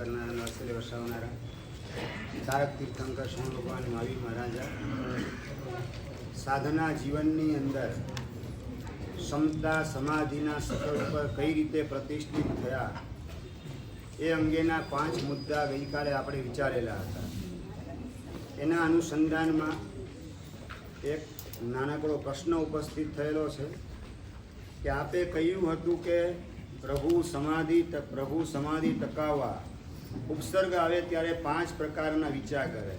करना नर्सरी वसावनारा तारक तीर्थंकर स्वामी भगवान महावीर महाराजा साधना जीवननी अंदर क्षमता समाधिना शिखर पर कई रीते प्रतिष्ठित थया ए अंगेना 5 मुद्दा गई काले आपणे विचारेला हता। एना अनुसंधानमा एक नानकड़ो प्रश्न उपस्थित थयेलो छे कि आपे कह्युं हतुं के प्रभु समाधि टकाववा उपसर्ग आवे त्यारे 5 प्रकारना विचार करे,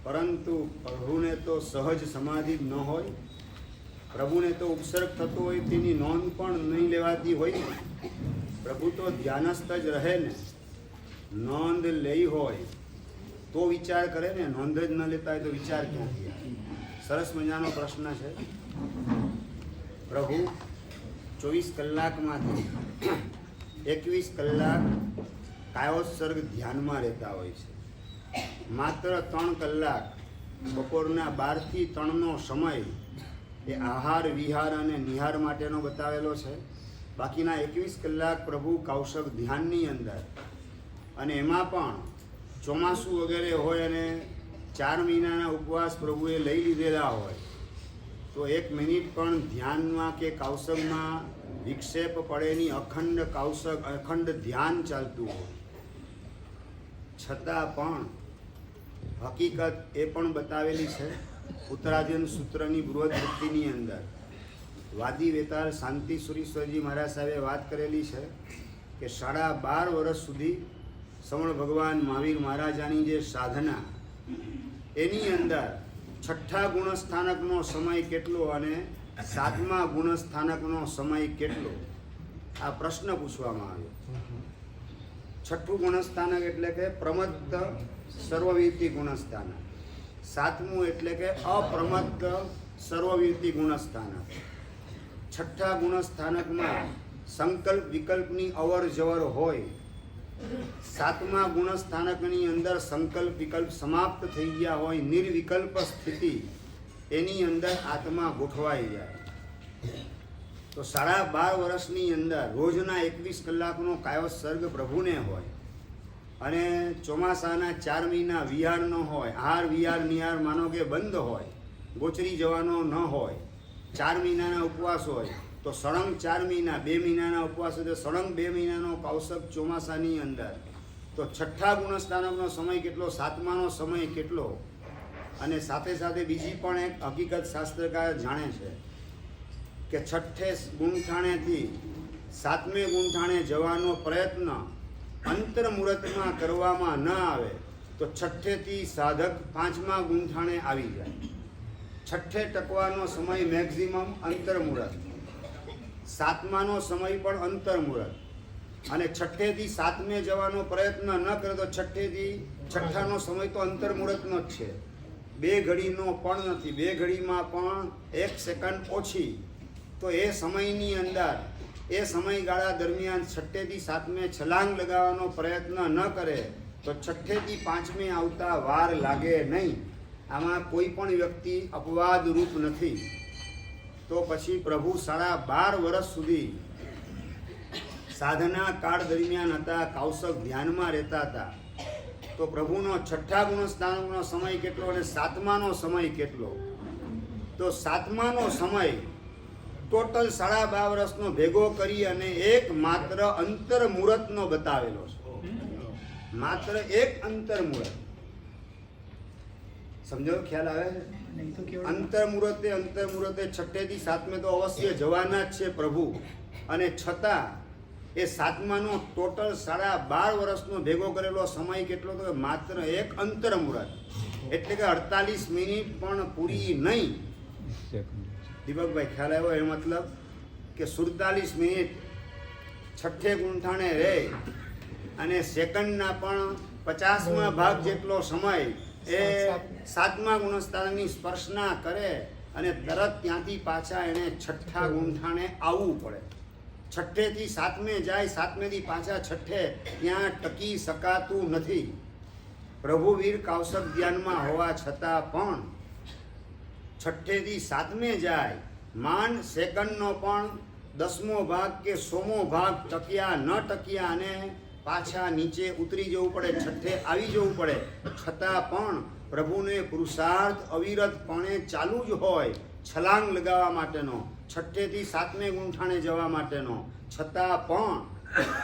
परंतु प्रभुने तो सहज समाधि न होय, प्रभुने तो उपसर्ग थतो होय तेनी नोंध पण नहीं लेवाती होय। प्रभु तो ध्यानस्थ ज रहे ने, नोंध लई होय तो विचार करे ने, नोंध ज न लेता होय तो विचार क्यांथी आवे? सरस मजानो प्रश्न छे। प्रभु 24 कलाकमांथी 21 कलाक कायोत्सर्ग ध्यान में रहता होय छे। मात्र 3 कलाक बपोरना 12 થી 3 नो समय ए आहार विहार अने निहार माटेनो बतावेलो छे। बाकीना 21 कलाक प्रभु कौशक ध्याननी अंदर अने एमां पण ચોમાસું वगैरे होय अने 4 महीनाना उपवास प्रभुए लई लीधेला होय तो 1 मिनिट पण ध्यानमा के कौशकमां विक्षेप पड़ेनी अखंड कौशक अखंड ध्यान चालतुं होय छतां पण हकीकत ए पण बतावेली छे। उत्तराधीन सूत्रनी बृहदवृत्तिनी अंदर वादी वेताल शांति सुरेश्वरजी महाराज साहेबे बात करेली छे कि 12.5 वर्ष सुधी श्रवण भगवान महावीर महाराजानी जे साधना एनी अंदर 6ठा गुणस्थानकनो समय केटलो अने 7मा गुणस्थानकनो समय केटलो आ प्रश्न पूछवामां आव्यो। 6ठुं गुणस्थानक एटले के प्रमत्त सर्ववीति गुणस्थानक, 7मुं एटले के अप्रमत्त सर्ववीति गुणस्थानक। 6ठा गुणस्थानकमां संकल्प विकल्पनी अवर जवर होय, 7मा गुणस्थानकनी अंदर संकल्प विकल्प समाप्त थई गया होय, निर्विकल्प स्थिति एनी अंदर आत्मा गोठवाई जाए तो 12.5 वर्षनी अंदर रोजना 21 कलाकनो कायोत्सर्ग प्रभुने होय अने ચોમાસાના 4 महीना विहार न होय, आहार विहार निहार मानो के बंद होय, गोचरी जवानो न होय, 4 महीनाना उपवास होय तो सળંગ 4 महीना 2 महीनाना उपवास होय तो सળંગ 2 महीनानो कौशक ચોમાસાની अंदर तो 6ठा गुणस्थानकनो समय केटलो, 7मानो समय केटलो अने साथे साथे बीजी पण एक हकीकत शास्त्रकार जाणे छे के 6ठे गुणठाणेथी 7मे गुणठाणे जवानो प्रयत्न अंतर्मुहूर्तमां करवामां न आवे तो 6ठेथी साधक 5मा गुणठाणे आवी जाय। 6ठे टकवानो समय मैक्सिमम अंतर्मुहूर्त, 7मानो समय पण अंतर्मुहूर्त अने 6ठेथी 7मे जवानो प्रयत्न न करे तो 6ठानो समय तो अंतर्मुहूर्तनो ज छे। 2 घड़ीनो पण नथी, 2 घड़ीमां पण 1 सेकंड ओછી तो ए समयनी अंदर ए समयगाळा दरमियान 6ठेथी 7मे छलांग लगावવાનો प्रयत्न न करे तो 6ठेथी 5मे आवता वार लागे नहीं। आमां कोई पण व्यक्ति अपवाद रूप नथी। तो पछी प्रभु 12.5 वर्ष सुधी साधना काळ दरमियान हता, कौशक ध्यानमा रहता हता तो प्रभुनो 6ठा गुणस्थानकनो समय केटलो अने 7मानो समय केटलो? तो 7मानो समय टोटल 12.5 वर्षनो भेगो करी अने एक मात्र अंतर्मुहूर्तनो बतावेलो छे। मात्र एक अंतर्मुहूर्त, समझो ख्याल आवे? अंतर्मुहूर्ते 6ठेथी 7मे तो अवश्य जवाना ज छे प्रभु अने छतां ए 7मानो टोटल 12.5 वर्षनो भेगो करेलो समय केटलो? तो मात्र एक अंतर्मुहूर्त एटले के 48 मिनिट पण पूरी नहीं। दीपक भाई ख्याल आव्यो? ए मतलब के 47 मिनिट 6ठे गुणठाणे रहे अने सेकंडना पण 50मा भाग जेटलो समय ए 7मा गुणस्थाननी स्पर्शना करे अने तरत त्यांथी पाछा एणे 6ठा गुणठाणे आवવું પડે। 6ठेथी 7मे जाय, 7मेथी पाछा 6ठे त्यां टकी शकातुं नथी। प्रभुवीर कौशक ध्यानमा होवा छतां पण 6ठेथी 7मे जाय માંડ સેકન્ડનો પણ 10મો ભાગ કે 100મો ભાગ ટક્યા ન ટક્યા અને પાછા નીચે ઉતરી જવું પડે, છઠ્ઠે આવી જવું પડે, છતાં પણ પ્રભુને પુરુષાર્થ અવિરતપણે ચાલુ જ હોય, છલાંગ લગાવવા માટેનો, છઠ્ઠેથી સાતમે ગુંઠાણે જવા માટેનો, છતાં પણ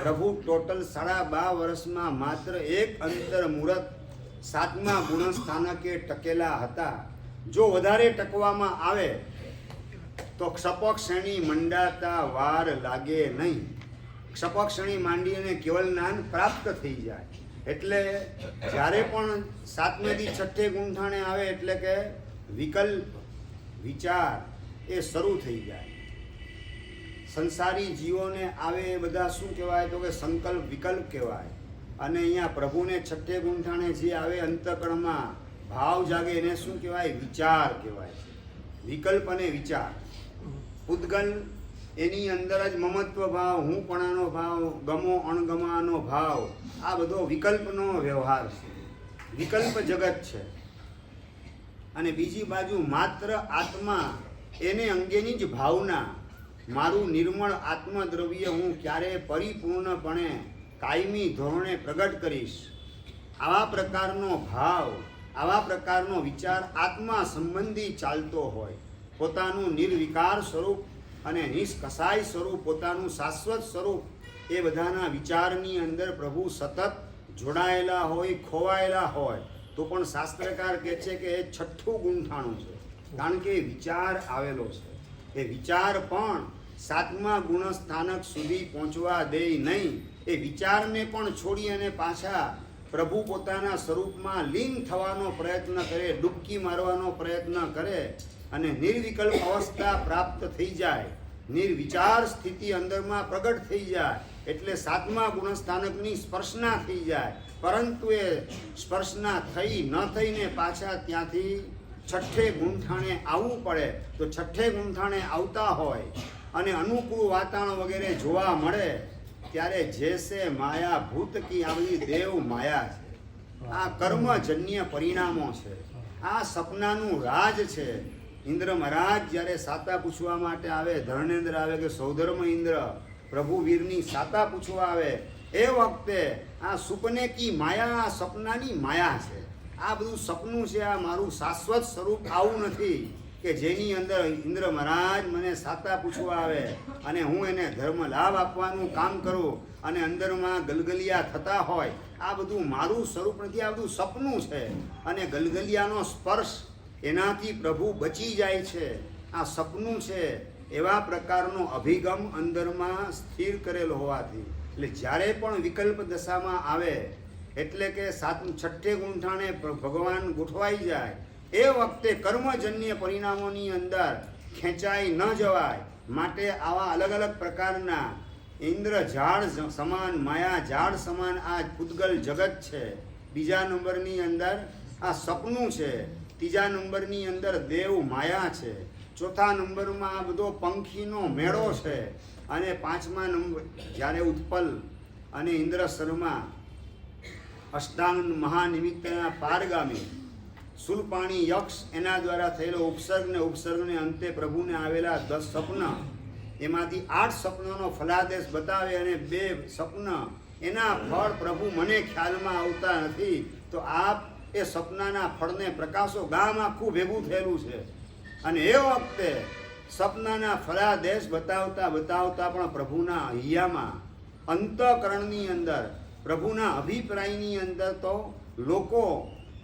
પ્રભુ ટોટલ 2.5 વર્ષમાં માત્ર એક અંતર મુહૂર્ત 7મા ગુણસ્થાનકે ટકેલા હતા. જો વધારે ટકવામાં આવે તો ક્ષપક શ્રેણી મંડાતા વાર લાગે નહીં. ક્ષપક શ્રેણી માંડીને કેવલ જ્ઞાન પ્રાપ્ત થઈ જાય. એટલે જ્યારે પણ 7મેથી છઠ્ઠે ગુંઠાણે આવે એટલે કે વિકલ્પ વિચાર એ શરૂ થઈ જાય. સંસારી જીવોને આવે એ બધા શું કહેવાય તો કે સંકલ્પ વિકલ્પ કહેવાય. અને અહીંયા પ્રભુને છઠ્ઠે ગુંઠાણે જે આવે અંતઃકરણમાં ભાવ જાગે એને શું કહેવાય? વિચાર કહેવાય છે. વિકલ્પ અને વિચાર. ઉદ્ગલ એની અંદર જ મમત્વ ભાવ, હુંપણાનો ભાવ, ગમો અણગમાનો ભાવ, આ બધો વિકલ્પનો વ્યવહાર છે, વિકલ્પ જગત છે. અને બીજી બાજુ માત્ર આત્મા એને અંગેની જ ભાવના, મારું નિર્મળ આત્મદ્રવ્ય હું ક્યારે પરિપૂર્ણપણે કાયમી ધોરણે પ્રગટ કરીશ, આવા પ્રકારનો ભાવ, આવા પ્રકારનો વિચાર આત્મા સંબંધી ચાલતો હોય. પોતાનું નિર્વિકાર સ્વરૂપ અને નિષ્કસાય સ્વરૂપ, પોતાનું શાશ્વત સ્વરૂપ, એ બધાના વિચારની અંદર પ્રભુ સતત જોડાયેલા હોય, ખોવાયેલા હોય, તો પણ શાસ્ત્રકાર કહે છે કે એ છઠ્ઠું ગુંઠાણું છે. કારણ કે વિચાર આવેલો છે. એ વિચાર પણ 7મા ગુણસ્થાનક સુધી પહોંચવા દે નહીં. એ વિચારને પણ છોડી અને પાછા પ્રભુ પોતાના સ્વરૂપમાં લીન થવાનો પ્રયત્ન કરે, ડૂબકી મારવાનો પ્રયત્ન કરે અને નિર્વિકલ્પ અવસ્થા પ્રાપ્ત થઈ જાય, નિર્વિચાર સ્થિતિ અંદરમાં પ્રગટ થઈ જાય. એટલે 7મા ગુણસ્થાનકની સ્પર્શના થઈ જાય. પરંતુ એ સ્પર્શના થઈ ન થઈને પાછા ત્યાંથી છઠ્ઠે ગુંઠાણે આવવું પડે. તો છઠ્ઠે ગુંઠાણે આવતા હોય અને અનુકૂળ વાતાવરણ વગેરે જોવા મળે ત્યારે જેસે માયા ભૂત કી આવી દેવ માયા છે. આ કર્મજન્ય પરિણામો છે. આ સપનાનું રાજ છે. ઇન્દ્ર મહારાજ જ્યારે સાતા પૂછવા માટે આવે, ધર્મેન્દ્ર આવે કે સૌધર્મ ઇન્દ્ર પ્રભુ વીરની સાતા પૂછવા આવે, એ વખતે આ સુપને કી માયા, આ સપનાની માયા છે. આ બધું સપનું છે. આ મારું શાશ્વત સ્વરૂપ આવું નથી કે જેની અંદર ઇન્દ્ર મહારાજ મને સાતા પૂછવા આવે અને હું એને ધર્મ લાભ આપવાનું કામ કરું અને અંદરમાં ગલગલિયા થતા હોય. આ બધું મારું સ્વરૂપ નથી, આ બધું સપનું છે. અને ગલગલિયાનો સ્પર્શ એનાથી પ્રભુ બચી જાય છે. આ સપનું છે. એવા પ્રકારનો અભિગમ અંદરમાં સ્થિર કરેલો હોવાથી એટલે જ્યારે પણ વિકલ્પ દશામાં આવે એટલે કે છઠ્ઠે ગુંઠાણે ભગવાન ગોઠવાઈ જાય એ વખતે કર્મજન્ય પરિણામોની અંદર ખેંચાઈ ન જવાય માટે આવા અલગ અલગ પ્રકારના ઇન્દ્ર ઝાડ સમાન, માયા ઝાડ સમાન આ પૂતગલ જગત છે. બીજા નંબરની અંદર આ સપનું છે. ત્રીજા નંબરની અંદર દેવ માયા છે. ચોથા નંબરમાં આ બધો પંખીનો મેળો છે. અને 5મા નંબર જ્યારે ઉત્પલ અને ઇન્દ્ર શર્મા અષ્ટાંગ મહાનિમિત્તના પારગામી શૂલપાણી યક્ષ એના દ્વારા થયેલો ઉપસર્ગ ને ઉપસર્ગને અંતે પ્રભુને આવેલા 10 સપના, એમાંથી 8 સપનાનો ફલાદેશ બતાવે અને 2 સપના એના ફળ પ્રભુ મને ખ્યાલમાં આવતા નથી. તો આપ એ સપનાના ફળને પ્રકાશો. ગામ આખું ભેગું થયેલું છે અને એ વખતે સપનાના ફલાદેશ બતાવતા બતાવતા પણ પ્રભુના હૈયામાં, અંતઃકરણની અંદર, પ્રભુના અભિપ્રાયની અંદર તો લોકો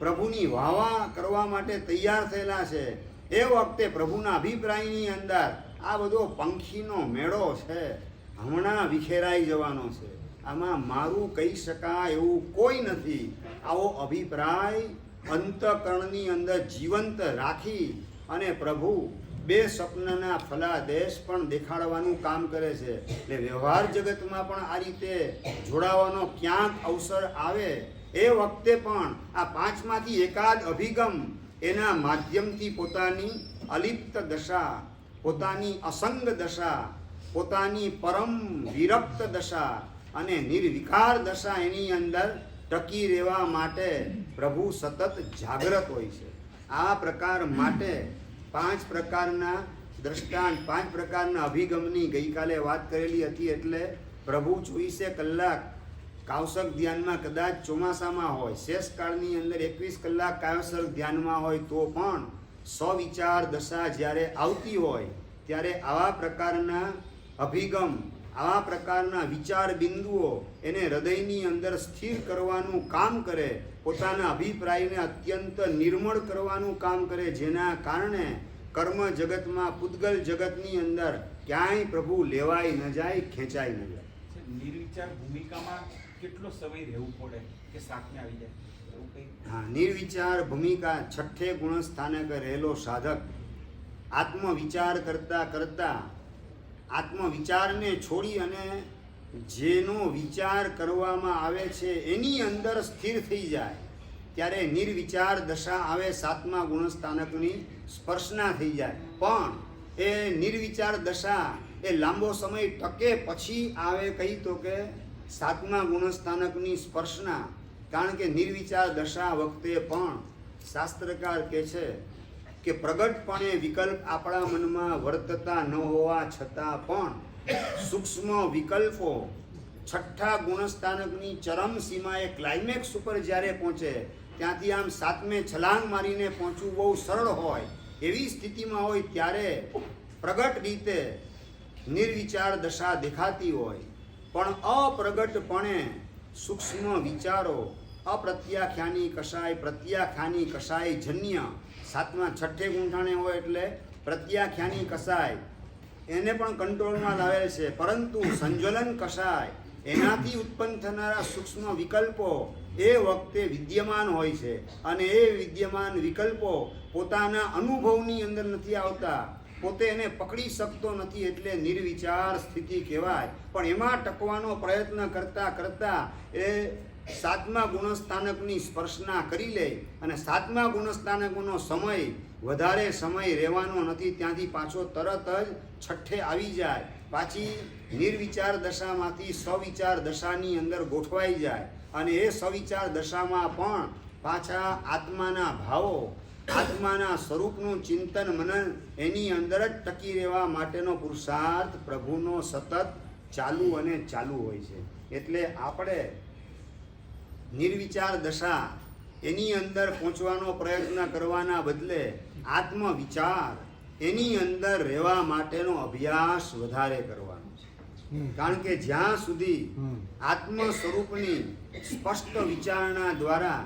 પ્રભુની વાવા કરવા માટે તૈયાર થયેલા છે. એ વખતે પ્રભુના અભિપ્રાયની અંદર આ બધો પંખીનો મેળો છે હમણાં વિખેરાઈ જવાનો છે. આમાં મારું કહી શકાય એવું કોઈ નથી. આવો અભિપ્રાય અંતઃકરણની અંદર જીવંત રાખી અને પ્રભુ 2 સપનાના ફલાદેશ પણ દેખાડવાનું કામ કરે છે. એટલે વ્યવહાર જગતમાં પણ આ રીતે જોડાવાનો ક્યાંક અવસર આવે એ વખતે પણ આ 5માંથી એકાદ અભિગમ એના માધ્યમથી પોતાની અલિપ્ત દશા, પોતાની અસંગ દશા, પોતાની પરમ વિરક્ત દશા અને નિર્વિકાર દશા એની અંદર ટકી રહેવા માટે પ્રભુ સતત જાગૃત હોય છે. આ પ્રકાર માટે 5 પ્રકારના દ્રષ્ટાંત, 5 પ્રકારના અભિગમની ગઈકાલે વાત કરેલી હતી. એટલે પ્રભુ 24 કલાક કાવસક ધ્યાનમાં કદાચ ચોમાસામાં હોય, શેષકાળની અંદર 21 કલાક કાવસક ધ્યાનમાં હોય તો પણ સ્વવિચાર દશા જ્યારે આવતી હોય ત્યારે આવા પ્રકારના અભિગમ, આવા પ્રકારના વિચાર બિંદુઓ એને હૃદયની અંદર સ્થિર કરવાનું કામ કરે, પોતાના અભિપ્રાયને અત્યંત નિર્મળ કરવાનું કામ કરે, જેના કારણે કર્મ જગતમાં, પૂતગલ જગતની અંદર ક્યાંય પ્રભુ લેવાય ન જાય, ખેંચાય ન જાય. નિર્વિચાર ભૂમિકામાં કેટલો સમય રહેવું પડે કે સામે આવી જાય એવું કંઈ? હા, નિર્વિચાર ભૂમિકા છઠ્ઠે ગુણસ્થાનક રહેલો સાધક આત્મવિચાર કરતા કરતા, આત્મવિચારને છોડી અને જેનો વિચાર કરવામાં આવે છે એની અંદર સ્થિર થઈ જાય ત્યારે નિર્વિચાર દશા આવે, સાતમા ગુણસ્થાનકની સ્પર્શના થઈ જાય. પણ એ નિર્વિચાર દશા એ લાંબો સમય ટકે પછી આવે કઈ તો કે સાતમા ગુણસ્થાનકની સ્પર્શના. કારણ કે નિર્વિચાર દશા વખતે પણ શાસ્ત્રકાર કહે છે કે પ્રગટપણે વિકલ્પ આપણા મનમાં વર્તતા ન હોવા છતાં પણ સૂક્ષ્મ વિકલ્પો છઠ્ઠા ગુણસ્થાનકની ચરમ સીમાએ, ક્લાઇમેક્સ ઉપર જ્યારે પહોંચે ત્યાંથી આમ સાતમે છલાંગ મારીને પહોંચવું બહુ સરળ હોય એવી સ્થિતિમાં હોય ત્યારે પ્રગટ રીતે નિર્વિચાર દશા દેખાતી હોય, પણ અપ્રગટપણે સૂક્ષ્મ વિચારો, અપ્રત્યાખ્યાની કશાય, પ્રત્યાખ્યાની કશાય જન્ય, સાતમા છઠ્ઠે ગુંઠાણે હોય એટલે પ્રત્યાખ્યાની કશાય એને પણ કંટ્રોલમાં લાવે છે, પરંતુ સંજ્વલન કશાય એનાથી ઉત્પન્ન થનારા સૂક્ષ્મ વિકલ્પો એ વખતે વિદ્યમાન હોય છે અને એ વિદ્યમાન વિકલ્પો પોતાના અનુભવની અંદર નથી આવતા, પોતે એને પકડી શકતો નથી, એટલે નિર્વિચાર સ્થિતિ કહેવાય. પણ એમાં ટકવાનો પ્રયત્ન કરતા કરતા એ સાતમા ગુણસ્થાનકની સ્પર્શના કરી લે અને સાતમા ગુણસ્થાનકનો સમય વધારે સમય રહેવાનો નથી, ત્યાંથી પાછો તરત જ છઠ્ઠે આવી જાય, પાછી નિર્વિચાર દશામાંથી સ્વવિચાર દશાની અંદર ગોઠવાઈ જાય અને એ સ્વવિચાર દશામાં પણ પાછા આત્માના ભાવો, આત્માના સ્વરૂપનું ચિંતન મનન એની અંદર જ ટકી રહેવા માટેનો પુરુષાર્થ પ્રભુનો સતત ચાલુ અને ચાલુ હોય છે. એટલે આપણે નિર્વિચાર દશા એની અંદર પહોંચવાનો પ્રયત્ન કરવાના બદલે આત્મવિચાર એની અંદર રહેવા માટેનો અભ્યાસ વધારે કરવાનો છે. કારણ કે જ્યાં સુધી આત્મ સ્વરૂપની સ્પષ્ટ વિચારણા દ્વારા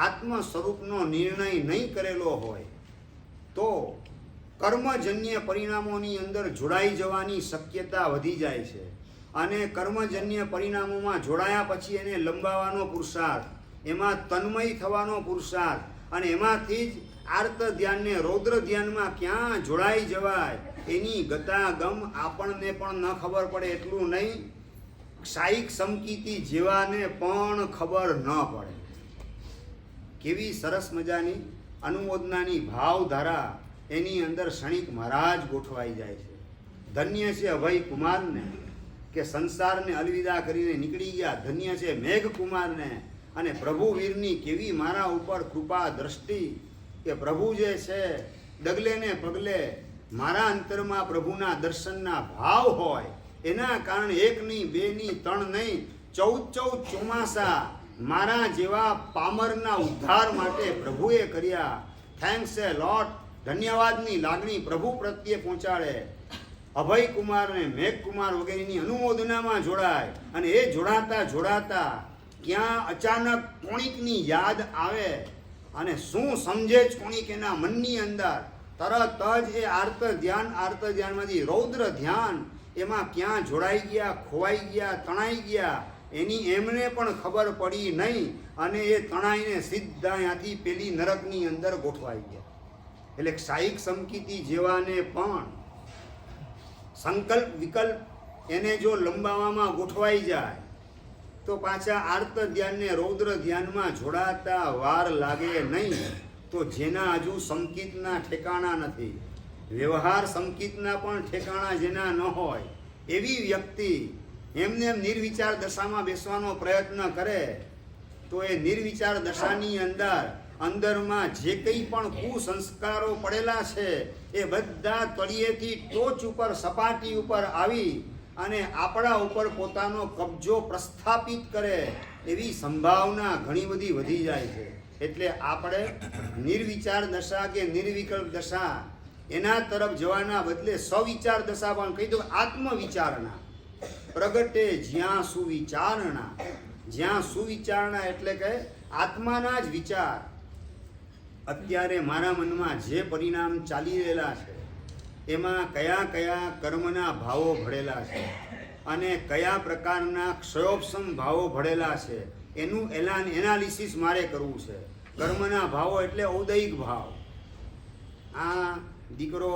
આત્મ સ્વરૂપનો નિર્ણય નહીં કરેલો હોય તો કર્મજન્ય પરિણામોની અંદર જોડાઈ જવાની શક્યતા વધી જાય છે અને કર્મજન્ય પરિણામોમાં જોડાયા પછી એને લંબાવવાનો પુરુષાર્થ, એમાં તન્મય થવાનો પુરુષાર્થ અને એમાંથી જ આર્ત ધ્યાનને રૌદ્ર ધ્યાનમાં ક્યાં જોડાઈ જવાય એની ગતાગમ આપણને પણ ન ખબર પડે એટલું નહીં, ક્ષાયિક સમકીતી જેવાને પણ ખબર ન પડે. કેવી સરસ મજાની અનુમોદનાની ભાવધારા એની અંદર ક્ષણિક મહારાજ ગોઠવાઈ જાય છે. ધન્ય છે અભય કુમારને કે સંસારને અલવિદા કરીને નીકળી ગયા, ધન્ય છે મેઘ કુમારને અને પ્રભુ વીરની કેવી મારા ઉપર કૃપા દ્રષ્ટિ કે પ્રભુ જે છે ડગલે ને પગલે મારા અંતરમાં પ્રભુના દર્શનના ભાવ હોય એના કારણે એક નહીં, બે નહીં, ત્રણ નહીં, 14 ચોમાસા મારા જેવા પામરના ઉદ્ધાર માટે પ્રભુએ કર્યા. થેન્ક્સ એ લોટ, ધન્યવાદની લાગણી પ્રભુ પ્રત્યે પહોંચાડે. અભય કુમારને મેઘકુમાર વગેરેની અનુમોદનામાં જોડાય અને એ જોડાતા જોડાતા ક્યાં અચાનક કોણિકની યાદ આવે અને શું સમજે જ કોણિક એના મનની અંદર, તરત જ એ આર્ત ધ્યાનમાંથી રૌદ્ર ધ્યાન એમાં ક્યાં જોડાઈ ગયા, ખોવાઈ ગયા, તણાઈ ગયા એની એમને પણ ખબર પડી નહીં અને એ તણાઈને સીધા ત્યાંથી પેલી નરકની અંદર ગોઠવાઈ ગયા. એટલે ક્ષાયિક સમકીતી જેવાને પણ સંકલ્પ વિકલ્પ એને જો લંબાવામાં ગોઠવાઈ જાય તો પાછા આર્ત ધ્યાનને રૌદ્ર ધ્યાનમાં જોડાતા વાર લાગે નહીં. તો જેના હજુ સંકિતના ઠેકાણા નથી, વ્યવહાર સંકિતના પણ ઠેકાણા જેના ન હોય એવી વ્યક્તિ એમને એમ નિર્વિચાર દશામાં બેસવાનો પ્રયત્ન કરે તો એ નિર્વિચાર દશાની અંદરમાં જે કંઈ પણ કુસંસ્કારો પડેલા છે એ બધા તળિયેથી ટોચ ઉપર, સપાટી ઉપર આવી અને આપણા ઉપર પોતાનો કબજો પ્રસ્થાપિત કરે એવી સંભાવના ઘણી બધી વધી જાય છે. એટલે આપણે નિર્વિચાર દશા કે નિર્વિકલ્પ દશા એના તરફ જવાના બદલે સવિચાર દશા પણ કહી દો. આત્મવિચારણા પ્રગટે જ્યાં સુવિચારણા. જ્યાં સુવિચારણા એટલે કે આત્માના જ વિચાર. અત્યારે મારા મનમાં જે પરિણામ ચાલી રહેલા છે એમાં કયા કયા કર્મના ભાવો ભળેલા છે અને કયા પ્રકારના ક્ષયોપસમ ભાવો ભળેલા છે એનું એનાલિસિસ મારે કરવું છે. કર્મના ભાવો એટલે ઔદૈહિક ભાવ. આ દીકરો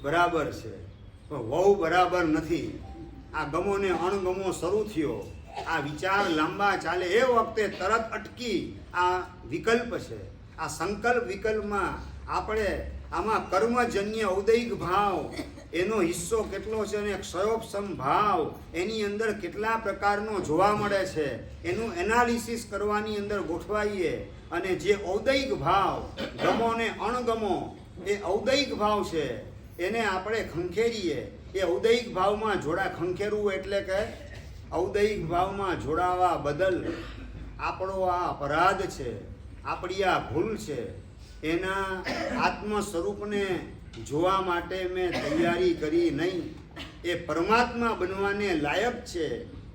બરાબર છે પણ વહુ બરાબર નથી. આ ગમો ને અણગમો શરૂ થયો. આ વિચાર લાંબા ચાલે એ વખતે તરત અટકી આ વિકલ્પ છે. આ સંકલ્પ વિકલ્પમાં આપણે આમાં કર્મજન્ય ઔદૈહિક ભાવ એનો હિસ્સો કેટલો છે અને ક્ષયોપસમ ભાવ એની અંદર કેટલા પ્રકારનો જોવા મળે છે એનું એનાલિસિસ કરવાની અંદર ગોઠવાઈએ. અને જે ઔદૈહિક ભાવ ગમો ને અણગમો એ ઔદૈહિક ભાવ છે એને આપણે ખંખેરીએ. એ ઔદૈહિક ભાવમાં ખંખેરવું એટલે કે ઔદૈહિક ભાવમાં જોડાવા બદલ આપણો આ અપરાધ છે, આપણી આ ભૂલ છે, એના આત્મ સ્વરૂપને જોવા માટે મેં તૈયારી કરી નહીં. એ પરમાત્મા બનવાને લાયક છે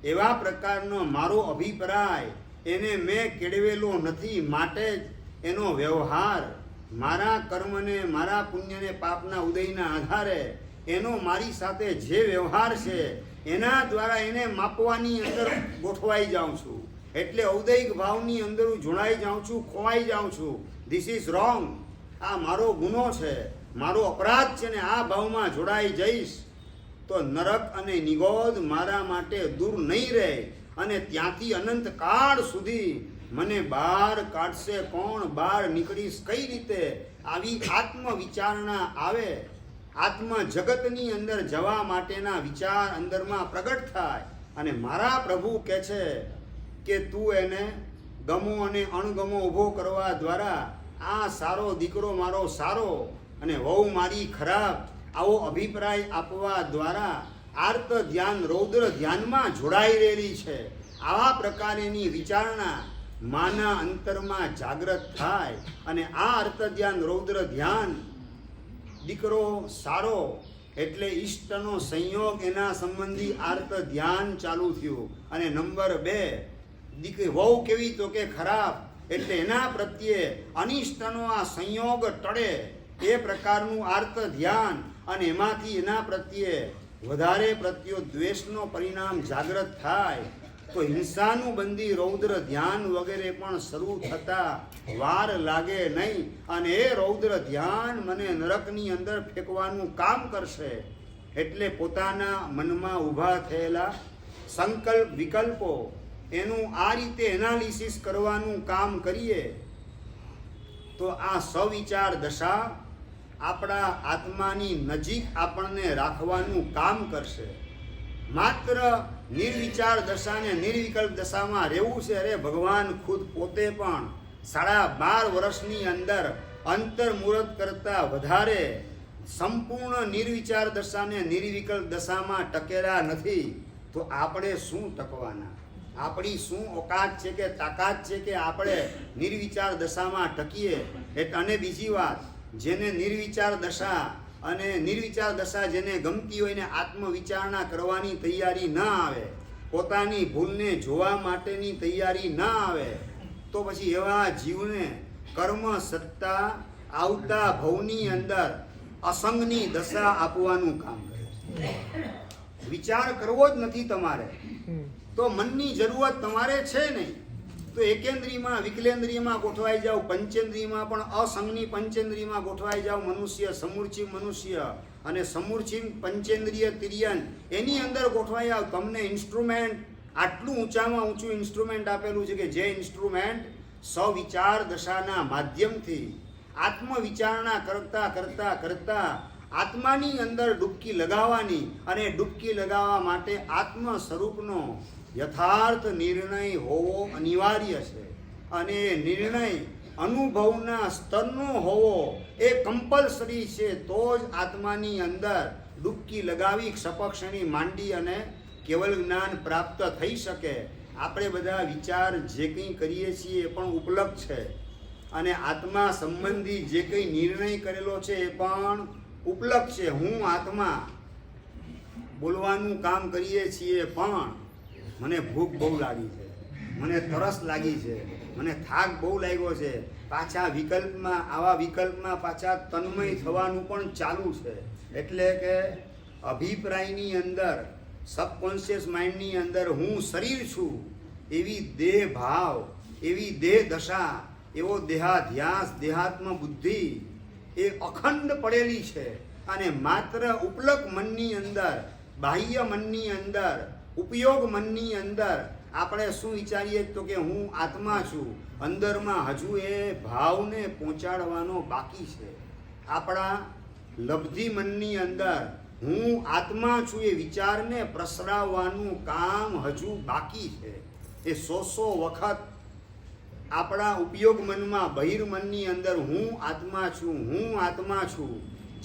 એવા પ્રકારનો મારો અભિપ્રાય એને મેં કેળવેલો નથી. માટે જ એનો વ્યવહાર મારા કર્મને, મારા પુણ્યને, પાપના ઉદયના આધારે એનો મારી સાથે જે વ્યવહાર છે એના દ્વારા એને માપવાની અંદર ગોઠવાઈ જાઉં છું. એટલે ઔદૈહિક ભાવની અંદર હું જોડાઈ જાઉં છું, ખોવાઈ જાઉં છું. This is wrong. આ મારો ગુનો છે, મારો અપરાધ છે ને આ ભાવમાં જોડાઈ જઈશ તો નરક અને નિગોધ મારા માટે દૂર નહીં રહે અને ત્યાંથી અનંત કાળ સુધી મને બહાર કાઢશે કોણ, બહાર નીકળીશ કઈ રીતે? આવી આત્મ વિચારણા આવે. આત્મ જગતની અંદર જવા માટેના વિચાર અંદરમાં પ્રગટ થાય અને મારા પ્રભુ કહે છે કે તું એને ગમો અને અણગમો ઊભો કરવા દ્વારા આ સારો દીકરો મારો સારો અને વહુ મારી ખરાબ આવો અભિપ્રાય આપવા દ્વારા આર્ત ધ્યાન રૌદ્ર ધ્યાનમાં જોડાઈ રહેલી છે. આવા પ્રકારેની વિચારણા માના અંતરમાં જાગૃત થાય અને આ અર્થ ધ્યાન રૌદ્ર ધ્યાન દીકરો સારો એટલે ઈષ્ટનો સંયોગ એના સંબંધી આર્ત ધ્યાન ચાલુ થયું. અને નંબર 2 દીકરી વહુ કેવી તો કે ખરાબ એટલે એના પ્રત્યે અનિષ્ટનો આ સંયોગ ટળે એ પ્રકારનું આર્ત ધ્યાન અને એમાંથી એના પ્રત્યે વધારે પ્રત્યો દ્વેષનો પરિણામ જાગૃત થાય તો હિંસાનું બંધી રૌદ્ર ધ્યાન વગેરે પણ શરૂ થતા વાર લાગે નહીં અને એ રૌદ્ર ધ્યાન મને નરકની અંદર ફેંકવાનું કામ કરશે. એટલે પોતાના મનમાં ઊભા થયેલા સંકલ્પ વિકલ્પો એનું આ રીતે એનાલિસિસ કરવાનું કામ કરીએ તો આ સવિચાર દશા આપણા આત્માની નજીક આપણને રાખવાનું કામ કરશે. માત્ર નિર્વિચાર દશા ને નિર્વિકલ્પ દશામાં રહેવું છે. અરે ભગવાન ખુદ પોતે પણ 12.5 વર્ષની અંદર અંતર્મુહૂર્ત કરતા વધારે સંપૂર્ણ નિર્વિચાર દશા ને નિર્વિકલ્પ દશામાં ટકેલા નથી. તો આપણે શું ટકવાના? આપણી શું ઓકાત છે કે તાકાત છે કે આપણે નિર્વિચાર દશામાં ટકીએ? અને બીજી વાત, જેને નિર્વિચાર દશા અને નિર્વિચાર દશા જેને ગમતી હોય ને આત્મવિચારણા કરવાની તૈયારી ના આવે, પોતાની ભૂલને જોવા માટેની તૈયારી ના આવે, તો પછી એવા જીવને કર્મ સત્તા આવતા ભવની અંદર અસંગની દશા આપવાનું કામ કરે. વિચાર કરવો જ નથી તમારે તો મનની જરૂરત તમારે છે નહીં. તો એકેન્દ્રિયમાં વિકલેન્દ્રિયમાં ગોઠવાઈ જાઓ, પંચેન્દ્રિયમાં પણ અસંગની પંચેન્દ્રિયમાં ગોઠવાઈ જાઓ. મનુષ્ય સમૂર્ચિમ મનુષ્ય અને સમૂર્ચિમ પંચેન્દ્રિય તિર્યન એની અંદર ગોઠવાઈ જાઓ. તમને ઇન્સ્ટ્રુમેન્ટ આટલું ઊંચામાં ઊંચું ઇન્સ્ટ્રુમેન્ટ આપેલું છે કે જે ઇન્સ્ટ્રુમેન્ટ સવિચાર દશાના માધ્યમથી આત્મવિચારણા કરતા કરતા કરતા આત્માની અંદર ડૂબકી લગાવવાની અને ડૂબકી લગાવવા માટે આત્મ સ્વરૂપનો યથાર્થ નિર્ણય હોવો અનિવાર્ય છે. અને નિર્ણય અનુભવના સ્તરનો હોવો એ કમ્પલસરી છે. તો જ આત્માની અંદર ડૂબકી લગાવી ક્ષપક્ષણી માંડી અને કેવલ જ્ઞાન પ્રાપ્ત થઈ શકે. આપણે બધા વિચાર જે કંઈ કરીએ છીએ એ પણ ઉપલબ્ધ છે, અને આત્મા સંબંધી જે કંઈ નિર્ણય કરેલો છે એ પણ ઉપલબ્ધ છે. હું આત્મા બોલવાનું કામ કરીએ છીએ, પણ મને ભૂખ બહુ લાગી છે, મને તરસ લાગી છે, મને થાક બહુ લાગ્યો છે. પાછા વિકલ્પમાં, આવા વિકલ્પમાં પાછા તન્મય થવાનું પણ ચાલુ છે. એટલે કે અભિપ્રાયની અંદર, સબકોન્શિયસ માઇન્ડની અંદર હું શરીર છું એવી દેહ ભાવ, એવી દેહ દશા, એવો દેહાધ્યાસ, દેહાત્મ બુદ્ધિ એ અખંડ પડેલી છે. અને માત્ર ઉપલક મનની અંદર, બાહ્ય મનની અંદર, ઉપયોગ મનની અંદર આપણે શું વિચારીએ તો કે હું આત્મા છું. અંદરમાં હજુ એ ભાવને પહોંચાડવાનો બાકી છે. આપણા લબ્ધિ મનની અંદર હું આત્મા છું એ વિચારને પ્રસરાવવાનું કામ હજુ બાકી છે. એ 100 વખત આપણા ઉપયોગ મનમાં, બહિર્મનની અંદર હું આત્મા છું, હું આત્મા છું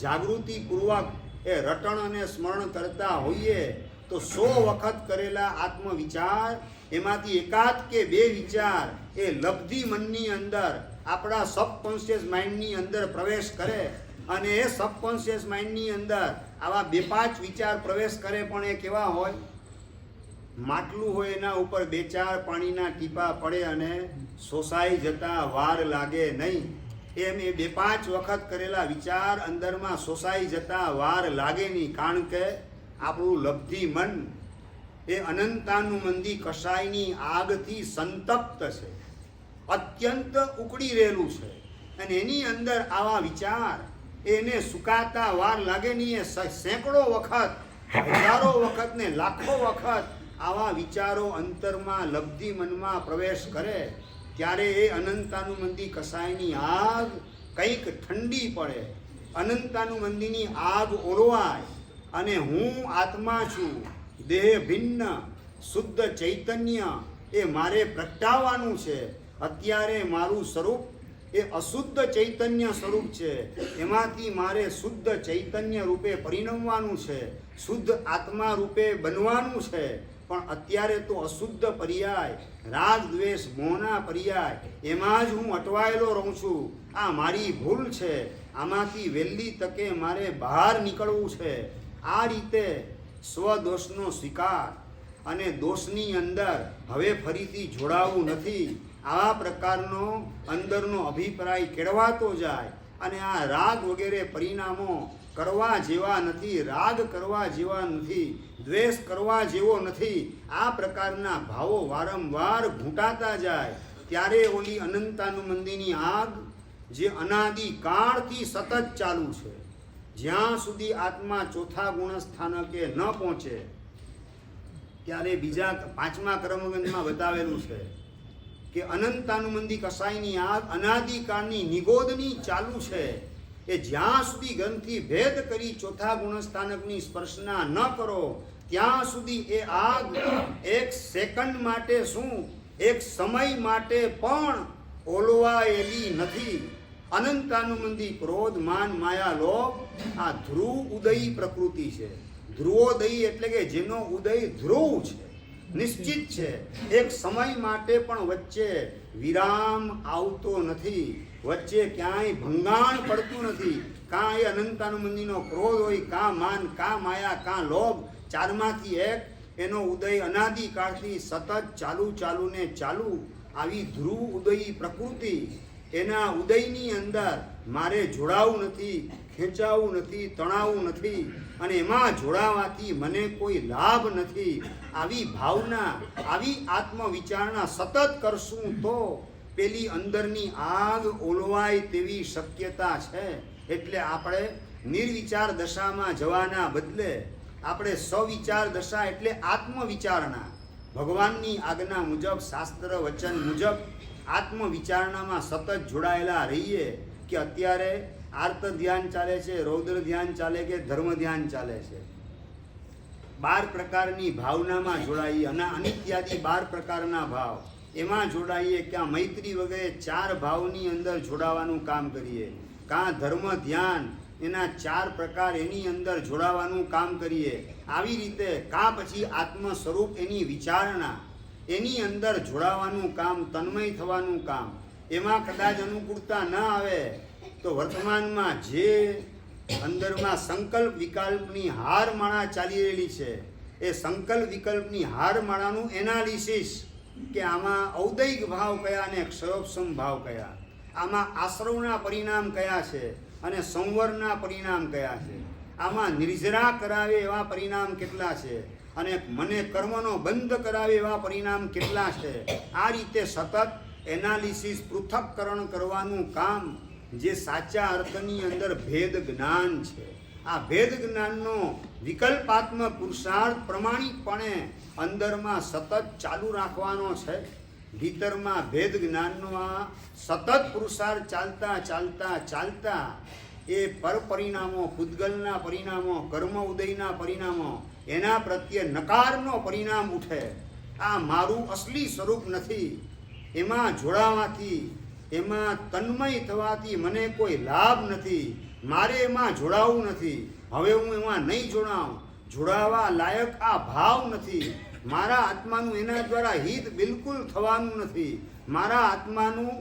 જાગૃતિપૂર્વક એ રટણ અને સ્મરણ કરતા હોઈએ તો 100 વખત કરેલા આત્મવિચાર, એમાંથી એકાદ કે બે વિચાર એ લબ્ધિ મનની અંદર, આપણા સબકોન્શિયસ માઇન્ડની અંદર પ્રવેશ કરે. અને એ સબકોન્શિયસ માઇન્ડની અંદર આવા 2-5 વિચાર પ્રવેશ કરે, પણ એ કેવા હોય? માટલું હોય, એના ઉપર 2-4 પાણીના ટીપા પડે અને શોષાઈ જતા વાર લાગે નહીં. એમ એ 2-5 વખત કરેલા વિચાર અંદરમાં શોષાઈ જતા વાર લાગે નહીં. કારણ કે આપણું લબ્ધિ મન એ અનંતાનુમંદી કષાયની આગથી સંતપ્ત છે, અત્યંત ઉકળી રહેલું છે. અને એની અંદર આવા વિચાર એને સુકાતા વાર લાગે નહીં. એ સેંકડો વખત, હજારો વખત ને લાખો વખત આવા વિચારો અંતરમાં, લબ્ધિ મનમાં પ્રવેશ કરે, ત્યારે એ અનંતાનુમંદી કષાયની આગ કંઈક ઠંડી પડે, અનંતાનુમંદીની આગ ઓલવાય, અને હું આત્મા છું, દેહ ભિન્ન શુદ્ધ ચૈતન્ય એ મારે પ્રગટાવવાનું છે. અત્યારે મારું સ્વરૂપ એ અશુદ્ધ ચૈતન્ય સ્વરૂપ છે, એમાંથી મારે શુદ્ધ ચૈતન્ય રૂપે પરિણમવાનું છે, શુદ્ધ આત્મા રૂપે બનવાનું છે. પણ અત્યારે તો અશુદ્ધ પર્યાય, રાગ દ્વેષ મોહના પર્યાય, એમાં જ હું અટવાયેલો રહું છું. આ મારી ભૂલ છે, આમાંથી વહેલી તકે મારે બહાર નીકળવું છે. આ રીતે સ્વદોષનો સ્વીકાર અને દોષની અંદર હવે ફરીથી જોડાવું નથી, આવા પ્રકારનો અંદરનો અભિપ્રાય કેળવાતો જાય. અને આ રાગ વગેરે પરિણામો કરવા જેવા નથી, રાગ કરવા જેવા નથી, દ્વેષ કરવા જેવો નથી. આ પ્રકારના ભાવો વારંવાર ઘૂંટાતા જાય, ત્યારે ઓલી અનંતાનુમંદીની આગ જે અનાદિ કાળથી સતત ચાલુ છે, જ્યાં સુધી આત્મા ચોથા ગુણ સ્થાનકે ન પહોંચે, ત્યારે બીજા 5મા કર્મગંધમાં બતાવેલું છે કે અનંતાનુમંદી કસાયની આગ અનાદિકાળની નિગોદની ચાલુ છે. એ જ્યાં સુધી ગ્રંથિ ભેદ કરી ચોથા ગુણસ્થાનકની સ્પર્શના ન કરો, ત્યાં સુધી એ આગ 1 સેકન્ડ માટે શું, 1 સમય માટે પણ ઓલવાયેલી નથી. અનંતાનુમંદી ક્રોધ, માન, માયા, લોભ આ ધ્રુવ ઉદયી પ્રકૃતિ છે. ધ્રુવોદયી એટલે કે જેનો ઉદય ધ્રુવ છે, નિશ્ચિત છે. 1 સમય માટે પણ વચ્ચે વિરામ આવતો નથી, વચ્ચે ક્યાંય ભંગાણ પડતું નથી. કાં એ અનંતાનુમંદીનો ક્રોધ હોય, કાં માન, કાં માયા, કાં લોભ, 4માંથી 1 એનો ઉદય અનાદિકાળથી સતત ચાલુ ને ચાલુ. આવી ધ્રુવ ઉદયી પ્રકૃતિ, એના ઉદયની અંદર મારે જોડાવું નથી, ખેંચાવું નથી, તણાવું નથી, અને એમાં જોડાવાથી મને કોઈ લાભ નથી. આવી ભાવના, આવી આત્મવિચારણા સતત કરશું તો પેલી અંદરની આગ ઓલવાય તેવી શક્યતા છે. એટલે આપણે નિર્વિચાર દશામાં જવાના બદલે આપણે સવિચાર દશા એટલે આત્મવિચારણા, ભગવાનની આજ્ઞા મુજબ, શાસ્ત્ર વચન મુજબ આત્મવિચારણામાં સતત જોડાયેલા રહીએ. કે અત્યારે આર્ત ધ્યાન ચાલે છે, રૌદ્ર ધ્યાન ચાલે કે ધર્મ ધ્યાન ચાલે છે, 12 પ્રકારની ભાવનામાં જોડાઈએ, અને અનિત્યાદિ 12 પ્રકારના ભાવ એમાં જોડાઈએ. ક્યાં મૈત્રી વગેરે 4 ભાવની અંદર જોડાવાનું કામ કરીએ. કાં ધર્મ ધ્યાન એના 4 પ્રકાર એની અંદર જોડાવાનું કામ કરીએ. આવી રીતે કાં પછી આત્મ સ્વરૂપ એની વિચારણા, એની અંદર જોડાવાનું કામ, તન્મય થવાનું કામ, એમાં કદાચ અનુકૂળતા ન આવે તો વર્તમાનમાં જે અંદરમાં સંકલ્પ વિકલ્પની હારમાળા ચાલી રહેલી છે, એ સંકલ્પ વિકલ્પની હારમાળાનું એનાલિસિસ કે આમાં ઔદૈક ભાવ કયા અને ક્ષયોપસમ ભાવ કયા, આમાં આશ્રવના પરિણામ કયા છે અને સંવરના પરિણામ કયા છે, આમાં નિર્જરા કરાવે એવા પરિણામ કેટલા છે અને મને કર્મનો બંધ કરાવે એવા પરિણામ કેટલા છે. આ રીતે સતત એનાલિસિસ, પૃથક્કરણ કરવાનું કામ જે સાચા અર્થની અંદર ભેદ જ્ઞાન છે. આ ભેદ જ્ઞાનનો વિકલ્પાત્મક પુરુષાર્થ પ્રમાણિકપણે અંદરમાં સતત ચાલુ રાખવાનો છે. ભીતરમાં ભેદ જ્ઞાનનો આ સતત પુરુષાર્થ ચાલતા ચાલતા ચાલતા એ પર પરિણામો, પૂતગલના પરિણામો, કર્મ ઉદયના પરિણામો, એના પ્રત્યે નકારનો પરિણામ ઉઠે. આ મારું અસલી સ્વરૂપ નથી. એમાં જોડાવાથી, એમાં તન્મય થવાથી મને કોઈ લાભ નથી. મારે એમાં જોડાવું નથી. હવે હું એમાં નહીં જોડાઉં. જોડાવા લાયક આ ભાવ નથી. મારા આત્માનું એના દ્વારા હિત બિલકુલ થવાનું નથી. મારા આત્માનું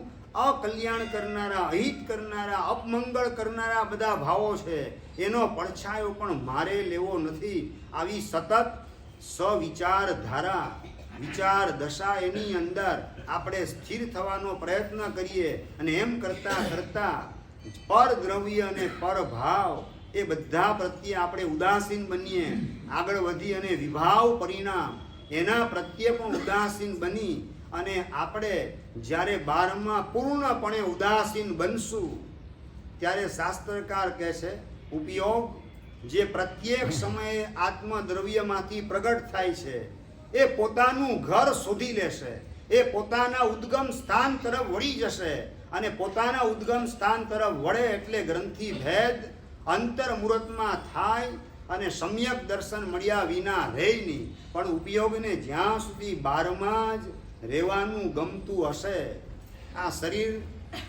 અકલ્યાણ કરનારા, અહિત કરનારા, અપમંગળ કરનારા બધા ભાવો છે, એનો પડછાયો પણ મારે લેવો નથી. આવી સતત સવિચાર ધારા, વિચાર દશા એની અંદર આપણે સ્થિર થવાનો પ્રયત્ન કરીએ અને એમ કરતાં કરતાં પર દ્રવ્ય અને પર ભાવ એ બધા પ્રત્યે આપણે ઉદાસીન બનીએ. આગળ વધી અને વિભાવ પરિણામ એના પ્રત્યે પણ ઉદાસીન બની અને આપણે જ્યારે 12માં પૂર્ણપણે ઉદાસીન બનશું ત્યારે શાસ્ત્રકાર કહે છે ઉપયોગ જે પ્રત્યેક સમયે આત્મદ્રવ્યમાંથી પ્રગટ થાય છે એ પોતાનું ઘર શોધી લેશે. એ પોતાના ઉદ્ગમ સ્થાન તરફ વળી જશે અને પોતાના ઉદ્ગમ સ્થાન તરફ વળે એટલે ગ્રંથિ ભેદ અંતર્મુહૂર્તમાં થાય અને સમ્યક દર્શન મળ્યા વિના રહે નહીં. પણ ઉપયોગને જ્યાં સુધી 12માં જ રહેવાનું ગમતું હશે, આ શરીર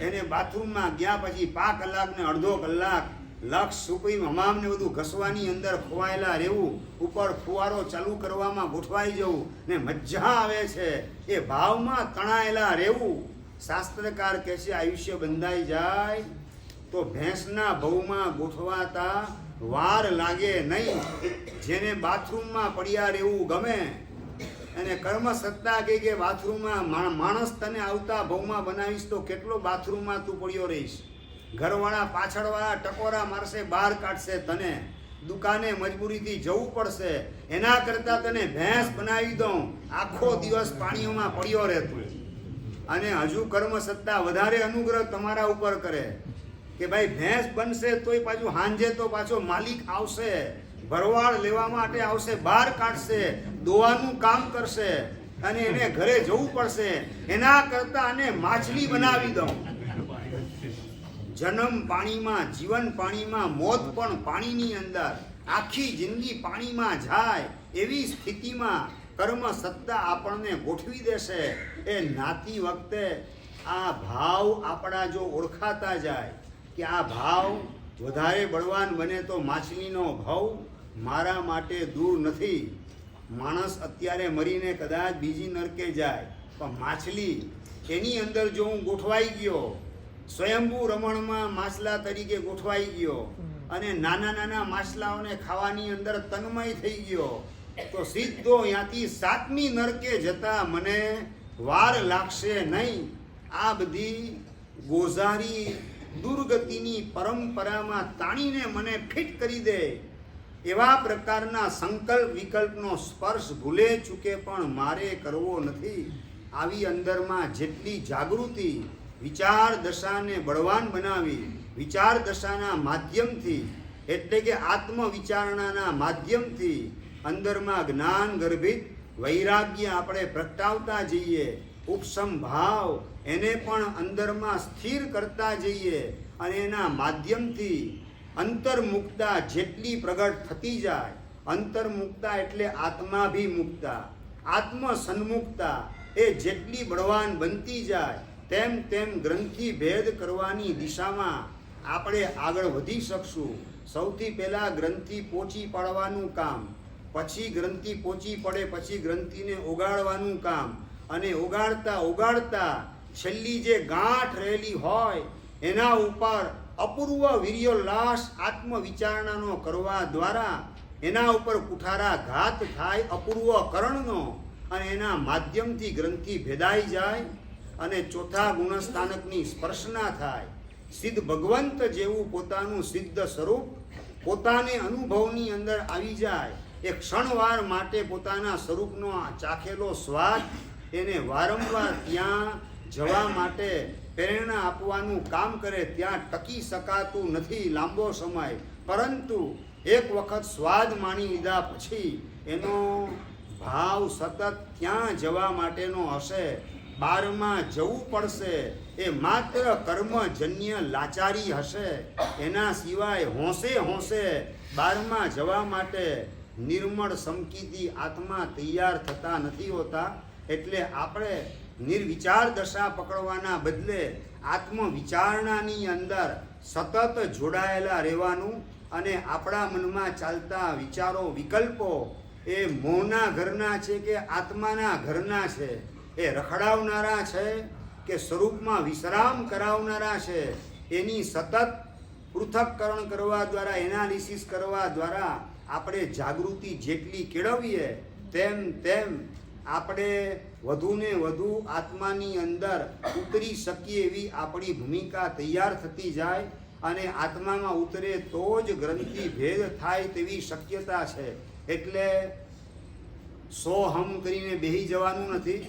એને બાથરૂમમાં ગયા પછી 5 કલાક ને અડધો કલાક લક્ષ સુપ્રીમ હમામ ને બધું ઘસવાની અંદર ખોવાયેલા રહેવું, ઉપર ફુવારો ચાલુ કરવામાં ગોઠવાઈ જવું ને મજા આવે છે એ ભાવમાં તણાયેલા રહેવું. શાસ્ત્રકાર કહે છે આયુષ્ય બંધાઈ જાય તો ભેંસના ભવમાં ગોઠવાતા વાર લાગે નહીં. જેને બાથરૂમમાં પડ્યા રહેવું ગમે અને કર્મ સત્તા કે બાથરૂમમાં માણસ તને આવતા ભવમાં બનાવીશ તો કેટલો બાથરૂમમાં તું પડ્યો રહીશ. ઘરવાળા પાછળવાળા ટકોરા મારશે, બહાર કાઢશે, તને દુકાને મજબૂરીથી જવું પડશે. એના કરતાં તને ભેંસ બનાવી દઉં, આખો દિવસ પાણીઓમાં પડ્યો રહેતું અને હજુ કર્મ સત્તા વધારે અનુગ્રહ તમારા ઉપર કરે કે ભાઈ ભેંસ બનશે તોય પાછું હાંજે તો પાછો માલિક આવશે, ભરવાડ લેવા માટે આવશે, બહાર કાઢશે, દોવાનું કામ કરશે અને એને ઘરે જવું પડશે. એના કરતાં આને માછલી બનાવી દઉં. જન્મ પાણીમાં, જીવન પાણીમાં, મોત પણ પાણીની અંદર, આખી જિંદગી પાણીમાં જાય એવી સ્થિતિમાં કર્મ સત્તા આપણને ગોઠવી દેશે. એ નાતી વખતે આ ભાવ આપણા જો ઓળખાતા જાય કે આ ભાવ વધારે બળવાન બને તો માછલીનો ભાવ મારા માટે દૂર નથી. માણસ અત્યારે મરીને કદાચ બીજી નરકે જાય, પણ માછલી એની અંદર જો હું ગોઠવાઈ ગયો, સ્વયંભૂ રમણમાં માછલા તરીકે ગોઠવાઈ ગયો અને નાના નાના માછલાઓને ખાવાની અંદર તન્મય થઈ ગયો તો સીધો ત્યાંથી 7મી નરકે જતા મને વાર લાગશે નહીં. આ બધી ગોઝારી દુર્ગતિની પરંપરામાં તાણીને મને ફિટ કરી દે એવા પ્રકારના સંકલ્પ વિકલ્પનો સ્પર્શ ભૂલે ચૂકે પણ મારે કરવો નથી. આવી અંદરમાં જેટલી જાગૃતિ વિચાર દશાને બળવાન બનાવી, વિચાર દશાના માધ્યમથી એટલે કે આત્મવિચારણાના માધ્યમથી અંદરમાં જ્ઞાન ગર્ભિત વૈરાગ્ય આપણે પ્રગટાવતા જઈએ, ઉપસમ ભાવ એને પણ અંદરમાં સ્થિર કરતા જઈએ અને એના માધ્યમથી અંતર્મુક્તા જેટલી પ્રગટ થતી જાય, અંતર્મુક્તા એટલે આત્માભિમુક્તા, આત્મ સન્મુક્તા એ જેટલી બળવાન બનતી જાય તેમ તેમ ગ્રંથિ ભેદ કરવાની દિશામાં આપણે આગળ વધી શકશું. સૌથી પહેલાં ગ્રંથિ પહોંચી પાડવાનું કામ, પછી ગ્રંથિ પહોંચી પડે પછી ગ્રંથિને ઓગાળવાનું કામ, અને ઓગાળતા ઓગાળતા છેલ્લી જે ગાંઠ રહેલી હોય એના ઉપર અપૂર્વ વીર્યોલ્લાસ આત્મવિચારણાનો કરવા દ્વારા એના ઉપર કુઠારા ઘાત થાય અપૂર્વ કરણનો, અને એના માધ્યમથી ગ્રંથિ ભેદાઈ જાય અને ચોથા ગુણસ્થાનકની સ્પર્શના થાય. સિદ્ધ ભગવંત જેવું પોતાનું સિદ્ધ સ્વરૂપ પોતાને અનુભવની અંદર આવી જાય. એક ક્ષણવાર માટે પોતાના સ્વરૂપનો આ ચાખેલો સ્વાદ એને વારંવાર ત્યાં જવા માટે પ્રેરણા આપવાનું કામ કરે. ત્યાં ટકી શકાતું નથી લાંબો સમય, પરંતુ એક વખત સ્વાદ માણી લીધા પછી એનો ભાવ સતત ત્યાં જવા માટેનો હશે. બારમાં જવું પડશે એ માત્ર કર્મજન્ય લાચારી હશે. એના સિવાય હોંશે હોંશે બારમાં જવા માટે નિર્મળ સમકીથી આત્મા તૈયાર થતા નથી હોતા. એટલે આપણે નિર્વિચાર દશા પકડવાના બદલે આત્મવિચારણાની અંદર સતત જોડાયેલા રહેવાનું, અને આપણા મનમાં ચાલતા વિચારો વિકલ્પો એ મોહના ઘરના છે કે આત્માના ઘરના છે, એ રખડાવનારા છે કે સ્વરૂપમાં વિશ્રામ કરાવનારા છે, એની સતત પૃથક્કરણ કરવા દ્વારા, એનાલિસિસ કરવા દ્વારા આપણે જાગૃતિ જેટલી કેળવીએ તેમ તેમ આપણે વધુને વધુ આત્માની અંદર ઉતરી શકીએ એવી આપણી ભૂમિકા તૈયાર થતી જાય. અને આત્મામાં ઉતરે તો જ ગ્રંથિ ભેદ થાય તેવી શક્યતા છે. એટલે સોહમ કરીને બેહી જવાનું નથી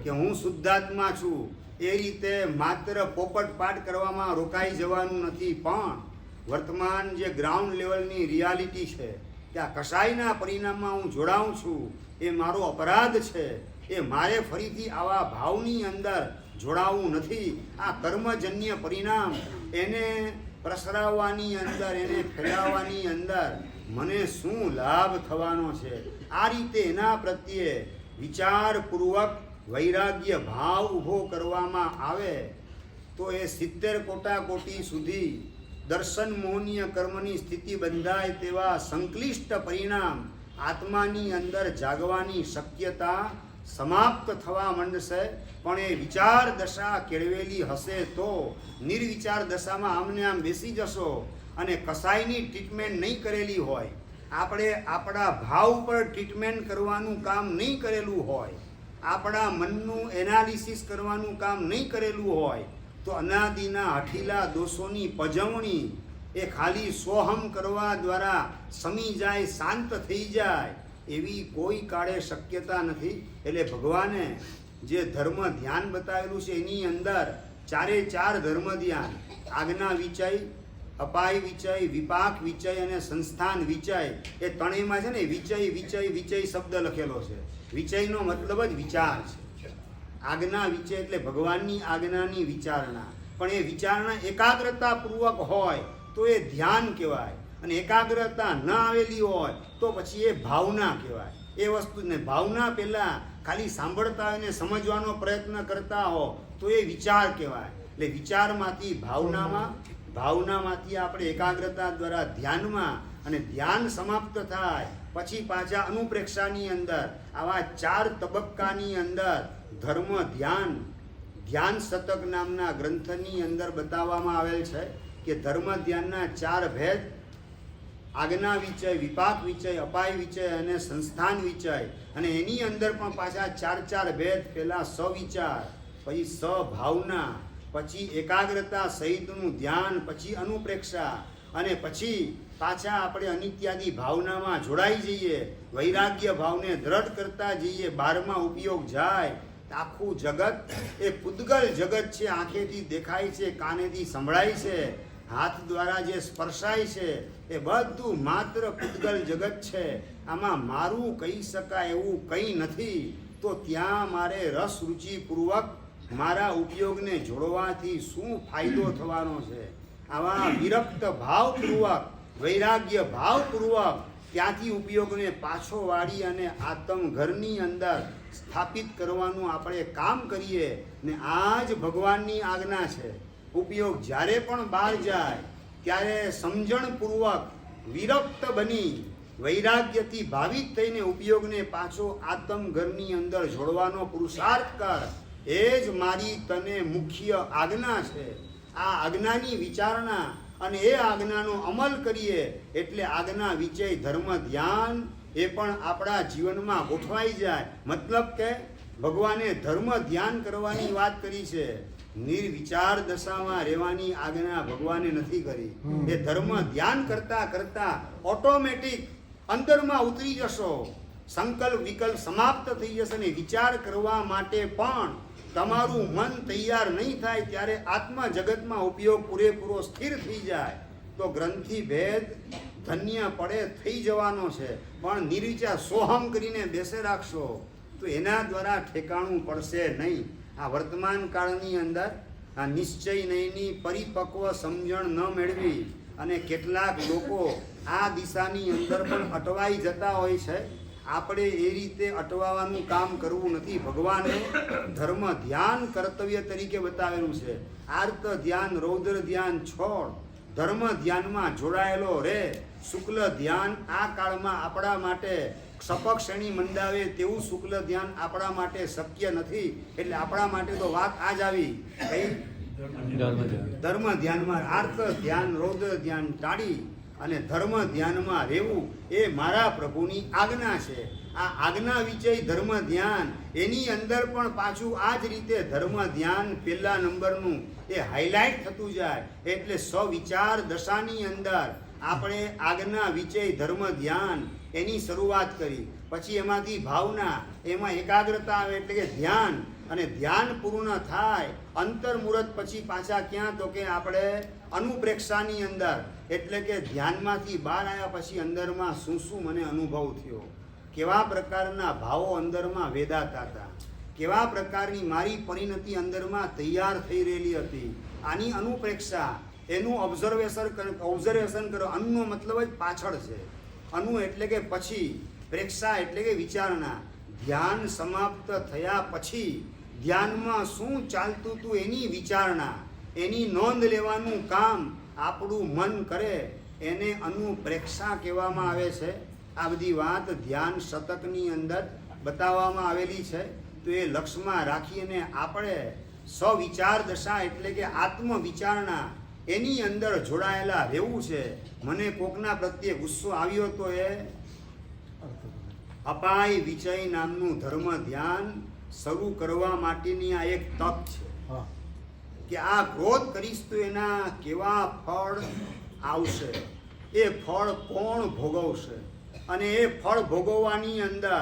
કે હું શુદ્ધાત્મા છું, એ રીતે માત્ર પોપટ પાઠ કરવામાં રોકાઈ જવાનું નથી. પણ વર્તમાન જે ગ્રાઉન્ડ લેવલની રિયાલિટી છે કે આ કસાઈના પરિણામમાં હું જોડાઉં છું, એ મારો અપરાધ છે, એ મારે ફરીથી આવા ભાવની અંદર જોડાવું નથી. આ કર્મજન્ય પરિણામ એને પ્રસરાવવાની અંદર, એને ફેલાવવાની અંદર મને શું લાભ થવાનો છે, આ રીતે એના પ્રત્યે વિચારપૂર્વક વૈરાગ્ય ભાવ ઊભો કરવામાં આવે તો એ 70 કોટાકોટી સુધી દર્શન મોહનીય કર્મની સ્થિતિ બંધાય તેવા સંક્લિષ્ટ પરિણામ આત્માની અંદર જાગવાની શક્યતા સમાપ્ત થવા માંડશે. પણ એ વિચાર દશા કેળવેલી હશે તો નિર્વિચાર દશામાં આમને આમ બેસી જશો અને કસાઈની ટ્રીટમેન્ટ નહીં કરેલી હોય, આપણે આપણા ભાવ પર ટ્રીટમેન્ટ કરવાનું કામ નહીં કરેલું હોય, આપણા મનનું એનાલિસિસ કરવાનું કામ નહીં કરેલું હોય, તો અનાદિના હઠીલા દોષોની પજવણી એ ખાલી સોહમ કરવા દ્વારા સમી જાય, શાંત થઈ જાય એવી કોઈ કાળે શક્યતા નથી. એટલે ભગવાને જે ધર્મ ધ્યાન બતાવેલું છે એની અંદર ચારે ચાર ધર્મ ધ્યાન, આજ્ઞા વિચય, અપાય વિચય, વિપાક વિચય અને સંસ્થાન વિચય, એ ત્રણેયમાં છે ને વિચય વિચય વિચય શબ્દ લખેલો છે. વિચયનો મતલબ જ વિચાર છે. આજ્ઞા વિચય એટલે ભગવાનની આજ્ઞાની વિચારણા, પણ એ વિચારણા એકાગ્રતાપૂર્વક હોય તો એ ધ્યાન કહેવાય, અને એકાગ્રતા ન આવેલી હોય તો પછી એ ભાવના કહેવાય. એ વસ્તુને ભાવના પહેલાં ખાલી સાંભળતા હોય ને સમજવાનો પ્રયત્ન કરતા હો તો એ વિચાર કહેવાય. એટલે વિચારમાંથી ભાવનામાં, ભાવનામાંથી આપણે એકાગ્રતા દ્વારા ધ્યાનમાં, અને ધ્યાન સમાપ્ત થાય પછી પાછા અનુપ્રેક્ષાની અંદર, આવા 4 તબક્કાની અંદર ધર્મ ધ્યાન, ધ્યાન શતક નામના ગ્રંથની અંદર બતાવવામાં આવેલ છે કે ધર્મ ધ્યાનના 4 ભેદ, આજ્ઞા વિચય, વિપાક વિચય, અપાય વિચય અને સંસ્થાન વિચય. અને એની અંદર પણ પાછા 4 ભેદ. પહેલા સવિચાર, પછી સભાવના, પછી એકાગ્રતા સહિતનું ધ્યાન, પછી અનુપ્રેક્ષા, અને પછી પાછા આપણે અનિત્યાદિ ભાવનામાં જોડાઈ જઈએ, વૈરાગ્ય ભાવને દ્રઢ કરતા જઈએ, 12મા ઉપયોગ જાય. આખું જગત એ પૂદગલ જગત છે, આંખેથી દેખાય છે, કાનેથી સંભળાય છે, હાથ દ્વારા જે સ્પર્શાય છે, એ બધું માત્ર પૂદગલ જગત છે. આમાં મારું કહી શકાય એવું કંઈ નથી. તો ત્યાં મારે રસ રુચિપૂર્વક મારા ઉપયોગને જોડવાથી શું ફાયદો થવાનો છે? આવા વિરક્ત ભાવપૂર્વક, વૈરાગ્ય ભાવપૂર્વક ત્યાંથી ઉપયોગને પાછો વાળી અને આત્મ ઘરની અંદર સ્થાપિત કરવાનું આપણે કામ કરીએ ને આ જ ભગવાનની આજ્ઞા છે. ઉપયોગ જ્યારે પણ બહાર જાય ત્યારે સમજણપૂર્વક વિરક્ત બની વૈરાગ્યથી ભાવિત થઈને ઉપયોગને પાછો આત્મઘરની અંદર જોડવાનો પુરુષાર્થ કર. એ જ મારી તને મુખ્ય આજ્ઞા છે. આ આજ્ઞાની વિચારણા અને એ આજ્ઞાનો અમલ કરીએ એટલે આજ્ઞા વિજય ધર્મ ધ્યાન એ પણ આપણા જીવનમાં ગોઠવાઈ જાય. મતલબ કે ભગવાને ધર્મ ધ્યાન કરવાની વાત કરી છે, નિર્વિચાર દશામાં રહેવાની આજ્ઞા ભગવાને નથી કરી. એ ધર્મ ધ્યાન કરતા કરતા ઓટોમેટિક અંદરમાં ઉતરી જશો, સંકલ્પ વિકલ્પ સમાપ્ત થઈ જશે અને વિચાર કરવા માટે પણ તમારું મન તૈયાર નહીં થાય ત્યારે આત્મ જગતમાં ઉપયોગ પૂરેપૂરો સ્થિર થઈ જાય તો ગ્રંથિ ભેદ ધન્ય પડે થઈ જવાનો છે. પણ નિર્વિચાર સોહમ કરીને બેસે રાખશો તો એના દ્વારા ઠેકાણું પડશે નહીં. આ વર્તમાન કાળની અંદર આ નિશ્ચય નહીંની પરિપક્વ સમજણ ન મેળવી અને કેટલાક લોકો આ દિશાની અંદર પણ અટવાઈ જતા હોય છે. આપણે એ રીતે અટવાવાનું કામ કરવું નથી. ભગવાને ધર્મ ધ્યાન કર્તવ્ય તરીકે બતાવેલું છે. આર્ત ધ્યાન રૌદ્ર ધ્યાન છોડ, ધર્મ ધ્યાનમાં જોડાયેલો રે. શુક્લ ધ્યાન આ કાળમાં આપણા માટે સપક શ્રેણી મંડાવે તેવું શુક્લ ધ્યાન આપણા માટે શક્ય નથી. એટલે આપણા માટે તો વાત આ જ આવી કઈ ધર્મ ધ્યાનમાં આર્ત ધ્યાન રૌદ્ર ધ્યાન ટાળી અને ધર્મ ધ્યાનમાં રહેવું એ મારા પ્રભુની આજ્ઞા છે. આ આજ્ઞા વિજય ધર્મ ધ્યાન એની અંદર પણ પાછું આ જ રીતે ધર્મ ધ્યાન પહેલા નંબરનું એ હાઇલાઇટ થતું જાય. એટલે સ્વવિચાર દશાની અંદર આપણે આજ્ઞા વિજય ધર્મ ધ્યાન એની શરૂઆત કરી. પછી એમાંથી ભાવના, એમાં એકાગ્રતા આવે એટલે કે ધ્યાન, અને ધ્યાન પૂર્ણ થાય અંતર્મુહૂર્ત પછી પાછા ક્યાં તો કે આપણે અનુપ્રેક્ષાની અંદર, એટલે કે ધ્યાનમાંથી બહાર આવ્યા પછી અંદરમાં શું શું મને અનુભવ થયો, કેવા પ્રકારના ભાવો અંદરમાં વેદાતા હતા, કેવા પ્રકારની મારી પરિણતિ અંદરમાં તૈયાર થઈ રહેલી હતી. આની અનુપ્રેક્ષા, એનું ઓબ્ઝર્વેશન કરો. અનુનો મતલબ જ પાછળ છે. અનુ એટલે કે પછી, પ્રેક્ષા એટલે કે વિચારણા. ધ્યાન સમાપ્ત થયા પછી ધ્યાનમાં શું ચાલતું હતું એની વિચારણા, એની નોંધ લેવાનું કામ આપણું મન કરે એને અનુપ્રેક્ષા કહેવામાં આવે છે. આ બધી વાત ધ્યાન શતકની અંદર બતાવવામાં આવેલી છે. તો એ લક્ષ્યમાં રાખીને આપણે સ્વવિચાર દશા એટલે કે આત્મ વિચારણા એની અંદર જોડાયેલા રહેવું છે. મને કોકના પ્રત્યે ગુસ્સો આવ્યો તો એ અપાય વિજય નામનું ધર્મ ધ્યાન શરૂ કરવા માટેની આ એક તક છે કે આ ક્રોધ કરીશ તો એના કેવા ફળ આવશે, એ ફળ કોણ ભોગવશે, અને એ ફળ ભોગવવાની અંદર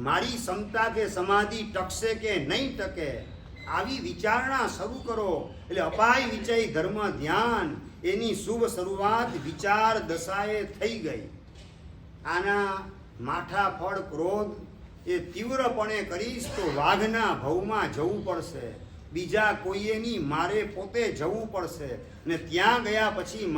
મારી ક્ષમતા કે સમાધિ ટકશે કે નહીં ટકે, આવી વિચારણા શરૂ કરો. એટલે અપાય વિજય ધર્મ ધ્યાન એની શુભ શરૂઆત વિચાર દશાએ થઈ ગઈ. આના માઠા ફળ ક્રોધ એ તીવ્રપણે કરીશ તો વાઘના ભવમાં જવું પડશે, બીજા કોઈએની મારે પોતે જવું પડશે, ને ત્યાં ગયા પછી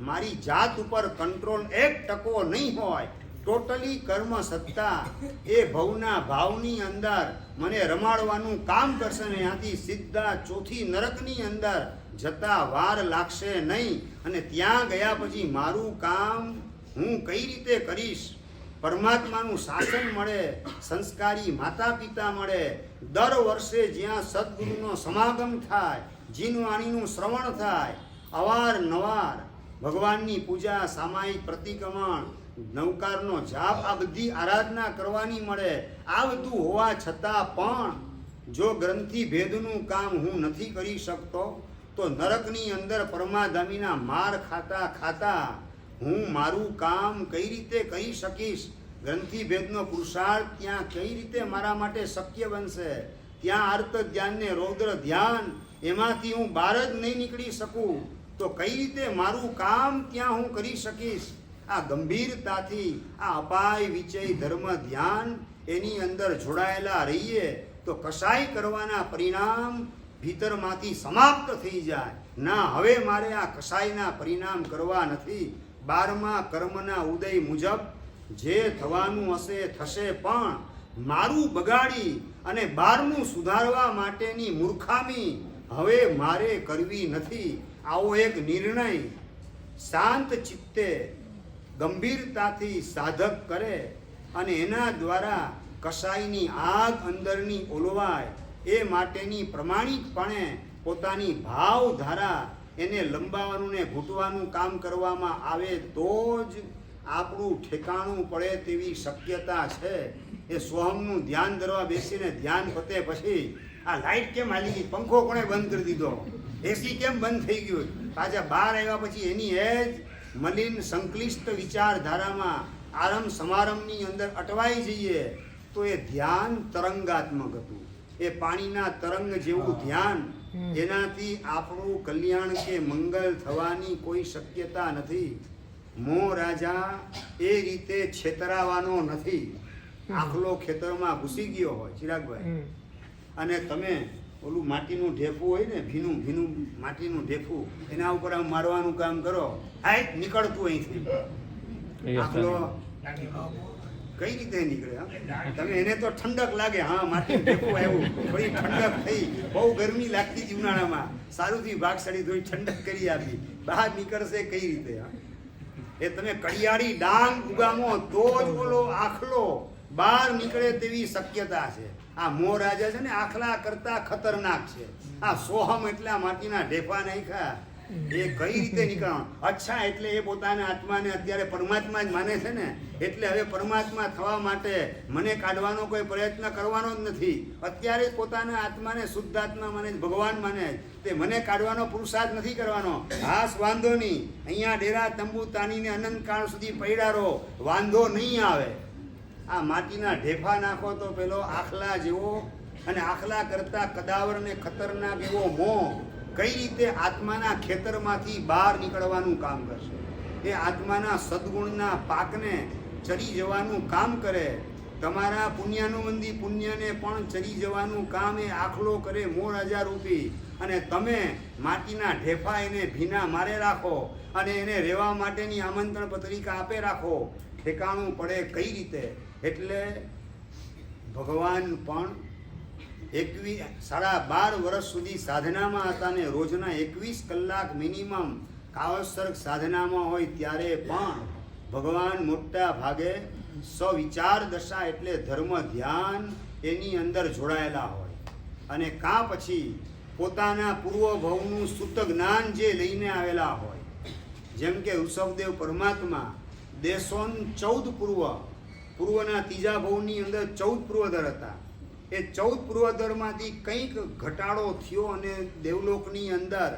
મારી જાત ઉપર કંટ્રોલ 1% નહીં હોય. ટોટલી કર્મ સત્તા એ ભવના ભાવની અંદર મને રમાડવાનું કામ કરશે ને ત્યાંથી સીધા ચોથી નરકની અંદર જતા વાર લાગશે નહીં. અને ત્યાં ગયા પછી મારું કામ હું કઈ રીતે કરીશ, પરમાત્માનું શાસન મળે, સંસ્કારી માતા પિતા મળે, દર વર્ષે જ્યાં સદગુરુનો સમાગમ થાય, જીનવાણીનું શ્રવણ થાય, અવારનવાર ભગવાનની પૂજા, સામાયિક પ્રતિક્રમણ, નવકારનો જાપ, આ બધી આરાધના કરવાની મળે. આ બધું હોવા છતાં પણ જો ગ્રંથિ ભેદનું કામ હું નથી કરી શકતો તો નરકની અંદર પરમાધામીના માર ખાતા ખાતા હું મારું કામ કઈ રીતે કરી શકીશ? ગ્રંથિ ભેદનો પુરુષાર્થ ત્યાં કઈ રીતે મારા માટે શક્ય બનશે? ત્યાં આર્ત ધ્યાન ને રૌદ્ર ધ્યાન એમાંથી હું બહાર જ નહીં નીકળી શકું તો કઈ રીતે મારું કામ ત્યાં હું કરી શકીશ? આ ગંભીરતાથી આ અપાય વિજય ધર્મ ધ્યાન એની અંદર જોડાયેલા રહીએ તો કસાઈ કરવાના પરિણામ ભીતરમાંથી સમાપ્ત થઈ જાય. ના, હવે મારે આ કસાઈના પરિણામ કરવા નથી. 12મા કર્મના ઉદય મુજબ જે થવાનું હશે થશે, પણ મારું બગાડી અને 12મું સુધારવા માટેની મૂર્ખામી હવે મારે કરવી નથી. આવો એક નિર્ણય શાંત ચિત્તે ગંભીરતાથી સાધક કરે અને એના દ્વારા કસાઈની આગ અંદરની ઓલવાય એ માટેની પ્રમાણિકપણે પોતાની ભાવધારા એને લંબાવવાનું ને ઘૂંટવાનું કામ કરવામાં આવે તો જ આપણું ઠેકાણું પડે તેવી શક્યતા છે. એ સોહમનું ધ્યાન ધરવા બેસીને ધ્યાન પતે પછી આ લાઇટ કેમ હાલી ગઈ, પંખો કોણે બંધ કરી દીધો, એસી કેમ બંધ થઈ ગયું, પાછા બહાર આવ્યા પછી એની એ જ મલિન સંક્લિષ્ટ વિચારધારામાં આરંભ સમારંભની અંદર અટવાઈ જઈએ તો એ ધ્યાન તરંગાત્મક હતું. એ પાણીના તરંગ જેવું ધ્યાન, એનાથી આપણું કલ્યાણ કે મંગલ થવાની કોઈ શક્યતા નથી. મોહ રાજા એ રીતે છેતરાવાનો નથી. આખલો ખેતરમાં ઘૂસી ગયો હોય ચિરાગભાઈ, અને તમે ઓલું માટીનું ઢેફું હોય ને, ભીનું ભીનું માટીનું ઢેફું, એના ઉપર આમ મારવાનું કામ કરો, હાય નીકળતું અહીંથી. આખલો કઈ રીતે નીકળે? તમે એને તો ઠંડક લાગે, હા માટીનું ઢેફું આવ્યું, થોડી ઠંડક થઈ, બહુ ગરમી લાગતી હતી ઉનાળામાં, સારુંથી ભાગ સડી થોડી ઠંડક કરી આપી, બહાર નીકળશે કઈ રીતે? એ તમે કડિયાળી ડાંગ ઉગામો તો જ બોલો આખલો બહાર નીકળે તેવી શક્યતા છે. આ મોહ રાજા છે ને આખલા કરતા ખતરનાક છે. આ સોહમ એટલે આ માટીના ઢેફા નાખ્યા, એ કઈ રીતે નીકળવાનું? અચ્છા, એટલે એ પોતાના આત્માને અત્યારે પરમાત્મા જ માને છે ને, એટલે હવે પરમાત્મા થવા માટે મને કાઢવાનો કોઈ પ્રયત્ન કરવાનો જ નથી. અત્યારે જ પોતાના આત્માને શુદ્ધાત્મા માને, ભગવાન માને, તે મને કાઢવાનો પુરુષાર્થ નથી કરવાનો. હાસ વાંધો નહીં, અહીંયા ડેરા તંબુ તાનીને અનંતકાળ સુધી પડ્યા રહો, વાંધો નહીં આવે. આ માટીના ઢેફા નાખો તો પેલો આખલા જેવો, અને આખલા કરતા કદાવર ને ખતરનાક એવો મોહ કઈ રીતે આત્માના ખેતરમાંથી બહાર નીકળવાનું કામ કરશે? એ આત્માના સદગુણના પાકને ચરી જવાનું કામ કરે. તમારા પુણ્યાનુબંધી પુણ્યને પણ ચરી જવાનું કામ એ આખલો કરે, મોહ રાજા રૂપી. અને તમે માટીના ઢેફા એને ભીના મારે રાખો અને એને રહેવા માટેની આમંત્રણ પત્રિકા આપે રાખો, ઠેકાણું પડે કઈ રીતે? એટલે ભગવાન પણ 12.5 વર્ષ સુધી સાધનામાં હતા ને રોજના 21 કલાક મિનિમમ કાવસર્ગ સાધનામાં હોય ત્યારે પણ ભગવાન મોટા ભાગે સ્વવિચાર દશા એટલે ધર્મ ધ્યાન એની અંદર જોડાયેલા હોય. અને કાં પછી પોતાના પૂર્વભવનું સુત જ્ઞાન જે લઈને આવેલા હોય, જેમ કે ઋષભદેવ પરમાત્મા 14 પૂર્વના ત્રીજા ભવની અંદર 14 પૂર્વધર હતા. એ 14 પૂર્વધરમાંથી કંઈક ઘટાડો થયો અને દેવલોકની અંદર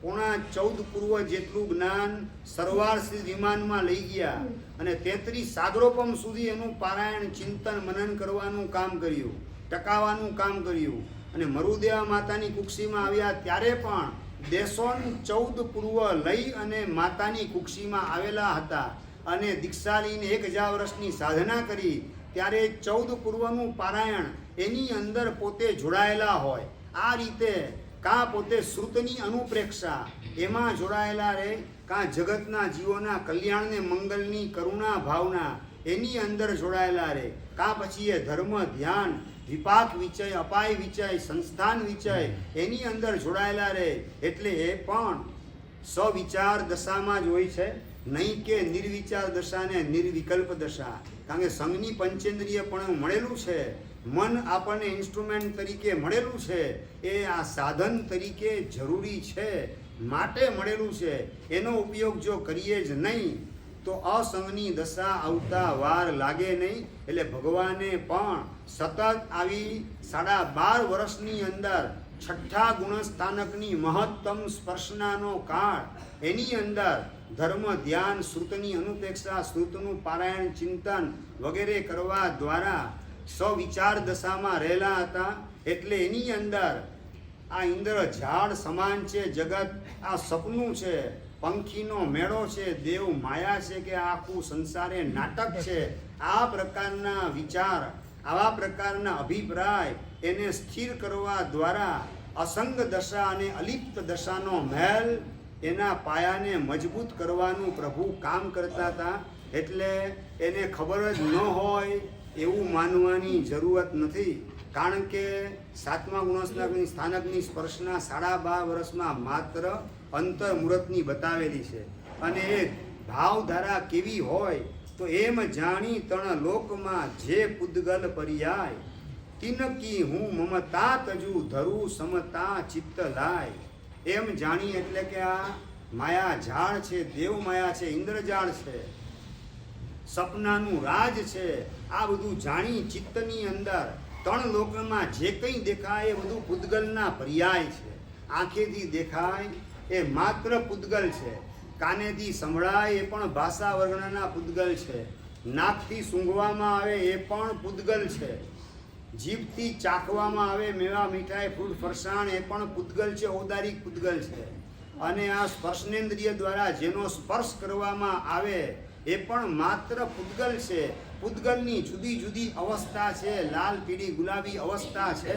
14 પૂર્વ જેટલું જ્ઞાન સરવારસિદ્ધ વિમાનમાં લઈ ગયા અને 33 સાગરોપમ સુધી એનું પારાયણ ચિંતન મનન કરવાનું કામ કર્યું, ટકાવવાનું કામ કર્યું. અને મરુદેવા માતાની કુક્ષીમાં આવ્યા ત્યારે પણ 14 પૂર્વ લઈ અને માતાની કુક્ષીમાં આવેલા હતા. અને દીક્ષા લઈને 1000 વર્ષની સાધના કરી ત્યારે 14 પૂર્વનું પારાયણ એની અંદર પોતે જોડાયેલા હોય. આ રીતે કાં પોતે શ્રુતની અનુપ્રેક્ષા એમાં જોડાયેલા રહે, કાં જગતના જીવોના કલ્યાણને મંગલની કરુણા ભાવના એની અંદર જોડાયેલા રહે, કાં પછી એ ધર્મ ધ્યાન વિપાક વિચય, અપાય વિચય, સંસ્થાન વિચય એની અંદર જોડાયેલા રહે. એટલે એ પણ સ્વવિચાર દશામાં જ હોય છે, નહીં કે નિર્વિચાર દશા ને નિર્વિકલ્પ દશા. કારણ કે સંઘની પંચેન્દ્રિય પણ મળેલું છે, મન આપણને ઇન્સ્ટ્રુમેન્ટ તરીકે મળેલું છે, એ આ સાધન તરીકે જરૂરી છે માટે મળેલું છે. એનો ઉપયોગ જો કરીએ જ નહીં તો અસંગની દશા આવતા વાર લાગે નહીં. એટલે ભગવાને પણ સતત આવી 12.5 વર્ષની અંદર 6ઠ્ઠા ગુણસ્થાનકની મહત્તમ સ્પર્શનાનો કાળ એની અંદર ધર્મ ધ્યાન શ્રુતની અનુપેક્ષા, શ્રુતનું પારાયણ ચિંતન વગેરે કરવા દ્વારા સ્વવિચાર દશામાં રહેલા હતા. એટલે એની અંદર આ ઇન્દ્ર ઝાડ સમાન છે જગત, આ સપનું છે, પંખીનો મેળો છે, દેવ માયા છે કે આખું સંસારે નાટક છે, આ પ્રકારના વિચાર, આવા પ્રકારના અભિપ્રાય એને સ્થિર કરવા દ્વારા અસંગ દશા અને અલિપ્ત દશાનો મહેલ એના પાયાને મજબૂત કરવાનું પ્રભુ કામ કરતા હતા. એટલે એને ખબર જ ન હોય એવું માનવાની જરૂરત નથી. કારણ કે 7મા ગુણોત્સવની સ્થાનકની સ્પર્શના 12.5 વર્ષમાં માત્ર અંતર મુહૂર્તની બતાવેલી છે. અને એ ભાવધારા કેવી હોય તો એમ જાણી તણ લોકમાં જે પૂદગલ પર્યાય તિનકી હું મમતા તજુ ધરું સમતા ચિત્ત લાય. એમ જાણી એટલે કે આ માયા ઝાડ છે, દેવ માયા છે, ઇન્દ્રજાળ છે, સપનાનું રાજ છે. આ બધું જાણી ચિત્તની અંદર 3 લોકમાં જે કંઈ દેખાય એ બધું પૂદગલના પર્યાય છે. આંખેથી દેખાય એ માત્ર પૂદગલ છે, કાનેથી સંભળાય એ પણ ભાષા વર્ણના પૂદગલ છે, નાકથી સૂંઘવામાં આવે એ પણ પૂદગલ છે, જીભથી ચાખવામાં આવે મેવા મીઠાઈ ફ્રૂટ ફરસાણ એ પણ પૂદગલ છે, ઔદારિક પૂદગલ છે. અને આ સ્પર્શનેન્દ્રિય દ્વારા જેનો સ્પર્શ કરવામાં આવે એ પણ માત્ર પૂદગલ છે. પૂદગલની જુદી જુદી અવસ્થા છે, લાલ પીળી ગુલાબી અવસ્થા છે,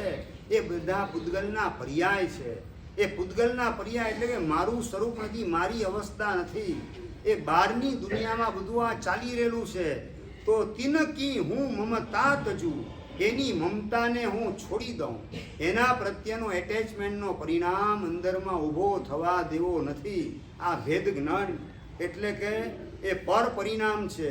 એ બધા પૂદગલના પર્યાય છે. એ પૂદગલના પર્યાય એટલે કે મારું સ્વરૂપ નથી, મારી અવસ્થા નથી, એ બહારની દુનિયામાં બધું આ ચાલી રહેલું છે. તો તિનકી હું મમતા તજુ, એની મમતાને હું છોડી દઉં, એના પ્રત્યેનો એટેચમેન્ટનો પરિણામ અંદરમાં ઊભો થવા દેવો નથી. આ ભેદ જ્ઞાન એટલે કે એ પર પરિણામ છે,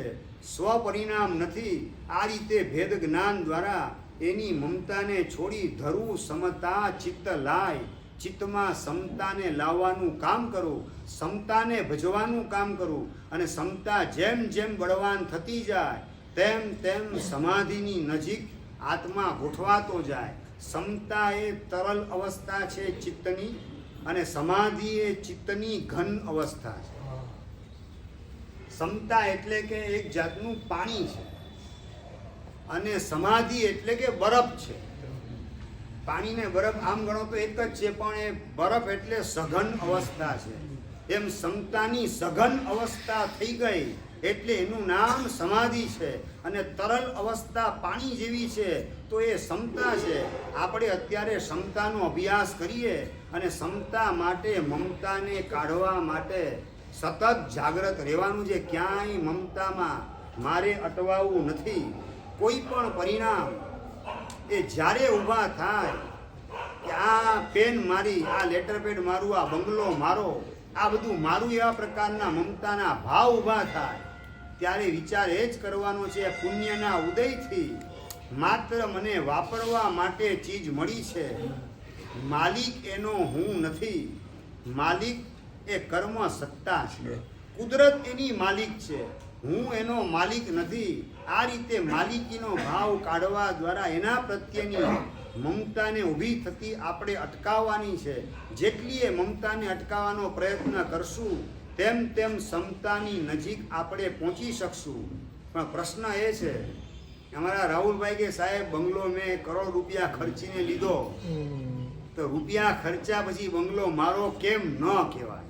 સ્વ પરિણામ નથી. આ રીતે ભેદ જ્ઞાન દ્વારા એની મમતાને છોડી ધરું સમતા ચિત્ત લાય, ચિત્તમાં સમતાને લાવવાનું કામ કરું, સમતાને ભજવાનું કામ કરું. અને સમતા જેમ જેમ બળવાન થતી જાય તેમ તેમ સમાધિની નજીક આત્મા ગોઠવાતો જાય. સમતા એ તરલ અવસ્થા છે ચિત્તની, અને સમાધિ એ ચિત્તની ઘન અવસ્થા છે. સમતા એટલે કે એક જાતનું પાણી છે, અને સમાધિ એટલે કે બરફ છે. પાણીને બરફ આમ ગણો તો એક જ છે, પણ એ બરફ એટલે સઘન અવસ્થા છે. એમ સમતાની સઘન અવસ્થા થઈ ગઈ એટલે એનું નામ સમાધિ છે. અને તરલ અવસ્થા પાણી જેવી છે તો એ સમતા છે. આપણે અત્યારે સમતાનો અભ્યાસ કરીએ અને સમતા માટે મમતાને કાઢવા માટે સતત જાગ્રત રહેવાનું છે. ક્યાંય મમતામાં મારે અટવાવું નથી. કોઈ પણ પરિણામ એ જ્યારે ઊભા થાય કે આ પેન મારી, આ લેટર પેડ મારું, આ બંગલો મારો, આ બધું મારું, એવા પ્રકારના મમતાના ભાવ ઊભા થાય ત્યારે વિચાર એ જ કરવાનો છે, પુણ્યના ઉદયથી માત્ર મને વાપરવા માટે ચીજ મળી છે, માલિક એનો હું નથી. માલિક એ કર્મ સત્તા છે, કુદરત એની માલિક છે, હું એનો માલિક નથી. આ રીતે માલિકીનો ભાવ કાઢવા દ્વારા એના પ્રત્યેની મમતાને ઊભી થતી આપણે અટકાવવાની છે. જેટલી એ મમતાને અટકાવવાનો પ્રયત્ન કરશું તેમ તેમ સમતાની નજીક આપણે પહોંચી શકશું. પણ પ્રશ્ન એ છે, અમારા રાહુલભાઈ કે સાહેબ બંગલો મેં કરોડ રૂપિયા ખર્ચીને લીધો, તો રૂપિયા ખર્ચા પછી બંગલો મારો કેમ ન કહેવાય?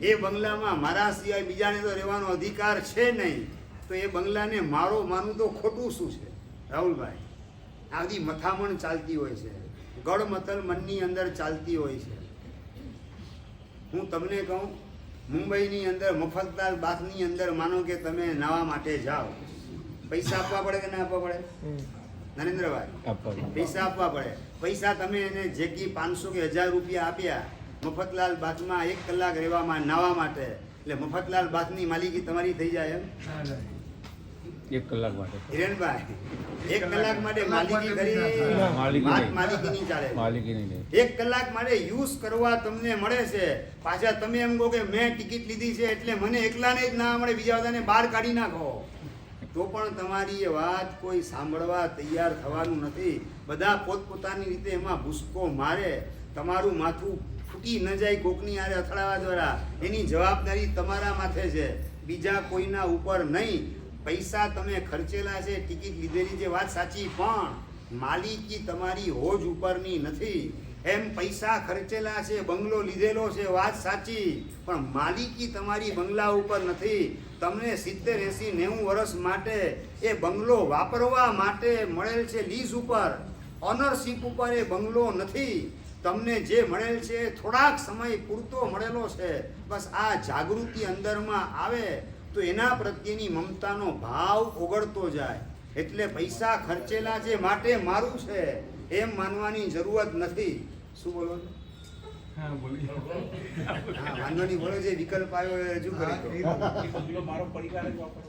એ બંગલામાં મારા સિવાય બીજાને તો રહેવાનો અધિકાર છે નહીં, તો એ બંગલાને મારો માનવું તો ખોટું શું છે? રાહુલભાઈ, આ બધી મથામણ ચાલતી હોય છે, ગળમથલ મનની અંદર ચાલતી હોય છે. હું તમને કહું, મુંબઈની અંદર મફતલાલ બાથની અંદર માનો કે તમે નાવા માટે જાઓ, પૈસા આપવા પડે કે ના આપવા પડે? નરેન્દ્રભાઈ, પૈસા આપવા પડે. પૈસા તમે એને જે કી 500 કે 1000 રૂપિયા આપ્યા મફતલાલ બાથમાં 1 કલાક રહેવામાં, નાવા માટે, એટલે મફતલાલ બાથની માલિકી તમારી થઈ જાય એમ? 1 કલાક માટે હિરેનભાઈ, 1 કલાક માટે માલિકી કરી માલિકી નહીં ચાલે. 1 કલાક માટે યુઝ કરવા તમને મળે છે, પાછા તમે એમ કહો કે મેં ટિકિટ લીધી છે એટલે મને એકલાને જ ના મળે, બીજા બધાને બહાર કાઢી નાખો, તો પણ તમારી એ વાત કોઈ સાંભળવા તૈયાર થવાનું નથી. બધા પોતપોતાની રીતે એમાં ભૂસકો મારે. તમારું માથું ફૂટી ન જાય કોકની આરે અથડાવા દ્વારા, એની જવાબદારી તમારા માથે છે, બીજા કોઈના ઉપર નહીં. પૈસા તમે ખર્ચેલા છે, ટિકિટ લીધેલી છે, વાત સાચી, પણ માલિકી તમારી હોજ ઉપરની નથી. એમ પૈસા ખર્ચેલા છે, બંગલો લીધેલો છે, વાત સાચી, પણ માલિકી તમારી બંગલા ઉપર નથી. તમને 70, 80, 90 વર્ષ માટે એ બંગલો વાપરવા માટે મળેલ છે લીઝ ઉપર, ઓનરશીપ ઉપર એ બંગલો નથી. તમને જે મળેલ છે થોડાક સમય પૂરતો મળેલો છે. બસ આ જાગૃતિ અંદરમાં આવે તો એના પ્રત્યેની મમતાનો ભાવ ઓગળતો જાય. એટલે પૈસા ખર્ચેલા છે માટે મારું છે એમ માનવાની જરૂરત નથી. શું બોલો છો? હા બોલી હા, વાંધો નહીં, બોલો. જે વિકલ્પ આવ્યો એ રજૂ કરી દો. એ બંગલો મારો પરિવાર જ વાપરો.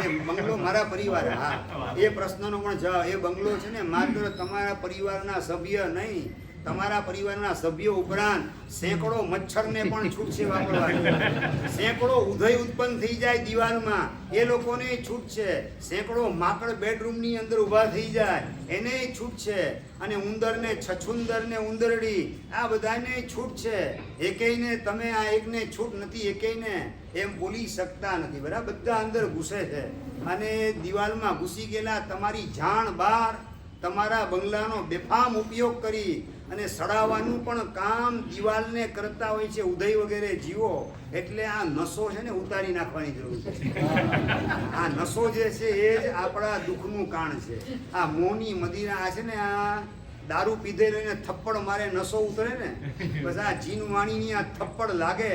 એ બંગલો મારા પરિવાર, હા, એ પ્રશ્નનો પણ જવાબ. એ બંગલો છે ને માત્ર તમારા પરિવારના સભ્ય નહીં, તમારા પરિવારના સભ્યો ઉપરાંત સેંકડો મચ્છરને પણ છૂટ છે વાપરવાની. સેંકડો ઉધઈ ઉત્પન્ન થઈ જાય દિવાલમાં, એ લોકોને છૂટ છે. સેંકડો માકડ બેડરૂમની અંદર ઊભા થઈ જાય, એને છૂટ છે. અને ઉંદરને, છછુંદરને ઉંદરડી, આ બધાને છૂટ છે. એકેયને તમે આ એકને છૂટ નથી, એકેયને એમ બોલી શકતા નથી. બરાબર, બધા અંદર ઘૂસે છે. અને દિવાલમાં ઘૂસી ગયેલા તમારી જાણ બહાર તમારા બંગલાનો બેફામ ઉપયોગ કરી અને સડાવવાનું પણ કામ દિવાલને કરતા હોય છે ઉદય વગેરે જીવો. એટલે આ નસો છે ને ઉતારી નાખવાની જરૂર છે. આ નસો જે છે એ જ આપણા દુઃખનું કારણ છે. આ મોની મદિરા, આ છે ને, આ દારૂ પીધે રહીને થપ્પડ મારે નસો ઉતરે ને, બસ આ જીનવાણીની આ થપ્પડ લાગે.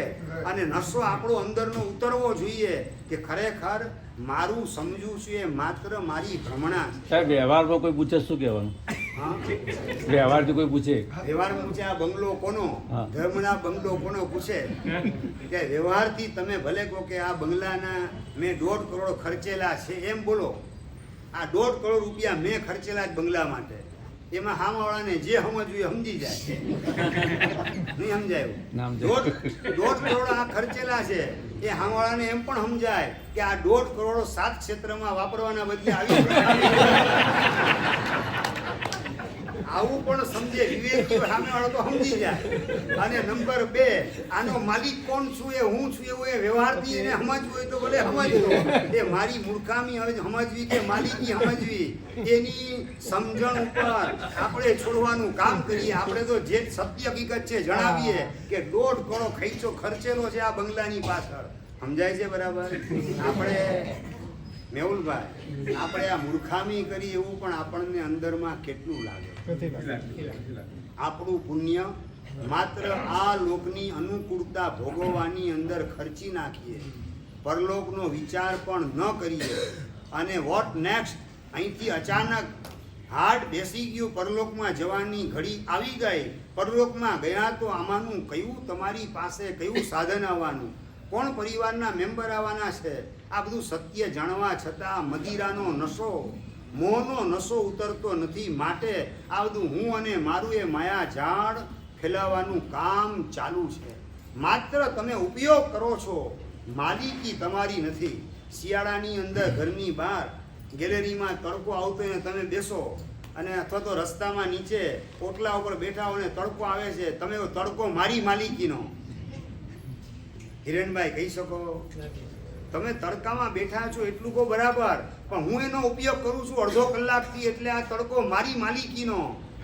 અને નસો આપણો અંદરનો ઉતરવો જોઈએ કે ખરેખર મારું સમજવું છું એ માત્ર મારી ભ્રમણા છે. સાહેબ, વ્યવહારમાં કોઈ પૂછે શું કહેવાનું? હા, વ્યવહારથી કોઈ પૂછે વ્યવહારમાં પૂછે આ બંગલો કોનો, હા. ધર્મના બંગલો કોનો પૂછે, કે વ્યવહારથી તમે ભલે કહો કે આ બંગલાના મેં 1.5 કરોડ ખર્ચેલા છે એમ બોલો. આ 1.5 કરોડ રૂપિયા મેં ખર્ચેલા જ બંગલા માટે. એમાં સામાવાળાને જે સમજવું એ સમજી જાય. નહીં સમજાયું? નામ છે. 1.5 કરોડ આ ખર્ચેલા છે એ સામાવાળાને એમ પણ સમજાય કે આ 1.5 કરોડ 7 ક્ષેત્રમાં વાપરવાના બદલે આવી આવું પણ સમજે વિવેકી સામેવાળો તો સમજી જાય. અને નંબર 2, આનો માલિક કોણ છું એ હું છું એવું એ વ્યવહારથી એને સમજવું હોય તો ભલે સમજવો. એ મારી મૂર્ખામી હવે સમજવી કે માલિકી સમજવી એની સમજણ ઉપર આપણે છોડવાનું કામ કરીએ. આપણે તો જે સત્ય હકીકત છે જણાવીએ કે 1.5 કરોડ ખર્ચેલો છે આ બંગલાની પાછળ. સમજાય છે બરાબર? આપણે મેહુલભાઈ, આપણે આ મૂર્ખામી કરી એવું પણ આપણને અંદરમાં કેટલું લાગે. આપણું પુણ્ય માત્ર આ લોકની અનુકૂળતા ભોગવવાની અંદર ખર્ચી નાખીએ, પરલોકનો વિચાર પણ ન કરીએ. અને વોટ નેક્સ્ટ, અહીંથી અચાનક હાર્ટ બેસી ગયું, પરલોકમાં જવાની ઘડી આવી ગઈ, પરલોકમાં ગયા તો આમાંનું કયું તમારી પાસે કયું સાધન આવવાનું, કોણ પરિવારના મેમ્બર આવવાના છે, આ બધું સત્ય જાણવા છતાં મદિરાનો નશો, મોહનો નશો ઉતરતો નથી. માટે આ બધું હું અને મારું એ માયા ઝાડ ફેલાવવાનું કામ ચાલુ છે. માત્ર તમે ઉપયોગ કરો છો, માલિકી તમારી નથી. શિયાળાની અંદર ઘરની બહાર ગેલેરીમાં તડકો આવતો હોય ને તમે બેસો, અને અથવા તો રસ્તામાં નીચે ઓટલા ઉપર બેઠા હો ને તડકો આવે છે, તમે તડકો મારી માલિકીનો. હિરેનભાઈ કહી શકો? તમે તડકામાં બેઠા છો એટલું કહો બરાબર, પણ હું એનો ઉપયોગ કરું છું 1/2 કલાકથી, એટલે આ તડકો મારી માલિકીનો.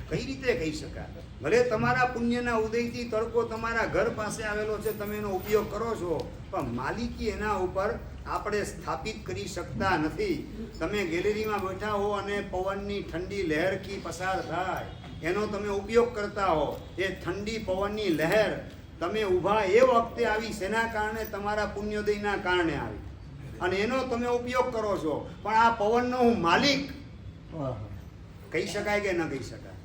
કઈ રીતે કહી શકાય? ભલે તમારા પુણ્યના ઉદયથી તડકો તમારા ઘર પાસે આવેલો છે, તમે એનો ઉપયોગ કરો છો, પણ માલિકી એના ઉપર આપણે સ્થાપિત કરી શકતા નથી. તમે ગેલેરીમાં બેઠા હો અને પવનની ઠંડી લહેરથી પસાર થાય, એનો તમે ઉપયોગ કરતા હો. એ ઠંડી પવનની લહેર તમે ઊભા એ વખતે આવી, શેના કારણે? તમારા પુણ્યોદયના કારણે આવી, અને એનો તમે ઉપયોગ કરો છો. પણ આ પવનનો હું માલિક કહી શકાય કે ન કહી શકાય?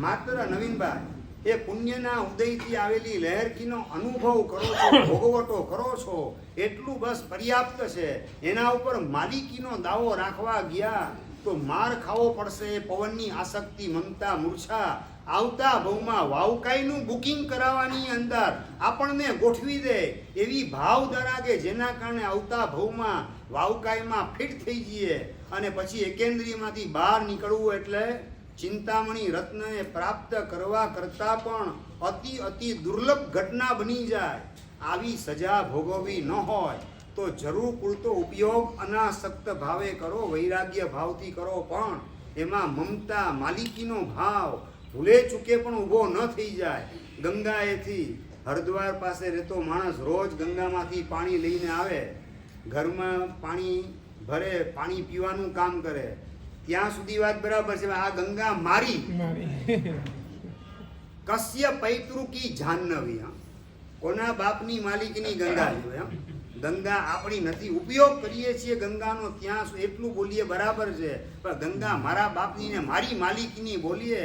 માત્ર નવીનભાઈ, એ પુણ્યના ઉદયથી આવેલી લહેરકીનો અનુભવ કરો છો, ભોગવટો કરો છો, એટલું બસ પર્યાપ્ત છે. એના ઉપર માલિકીનો દાવો રાખવા ગયા તો માર ખાવો પડશે. પવનની આસક્તિ, મમતા, મૂર્છા આવતા ભવમાં વાવકાઈનું બુકિંગ કરાવવાની અંદર આપણને ગોઠવી દે એવી ભાવધારા કે જેના કારણે આવતા ભવમાં વાવકાઈમાં ફિટ થઈ જઈએ, અને પછી એકેન્દ્રીયમાંથી બહાર નીકળવું એટલે ચિંતામણી રત્નને પ્રાપ્ત કરવા કરતાં પણ અતિ દુર્લભ ઘટના બની જાય. આવી સજા ભોગવવી ન હોય તો જરૂર પૂરતો ઉપયોગ અનાસક્ત ભાવે કરો, વૈરાગ્ય ભાવથી કરો, પણ એમાં મમતા, માલિકીનો ભાવ ભૂલે ચૂકે પણ ઊભો ન થઈ જાય. ગંગાએથી હરિદ્વાર પાસે રહેતો માણસ રોજ ગંગામાંથી પાણી લઈને આવે, ઘરમાં પાણી ભરે, પાણી પીવાનું કામ કરે, ત્યાં સુધી વાત બરાબર છે. આ ગંગા મારી કશ્ય પૈતૃકી જાહ્નવી, કોના બાપની માલિકીની ગંગા છે? ગંગા આપણી નથી. ઉપયોગ કરીએ છીએ ગંગાનો ત્યાં એટલું બોલીએ બરાબર છે, પણ ગંગા મારા બાપની ને મારી માલિકીની બોલીએ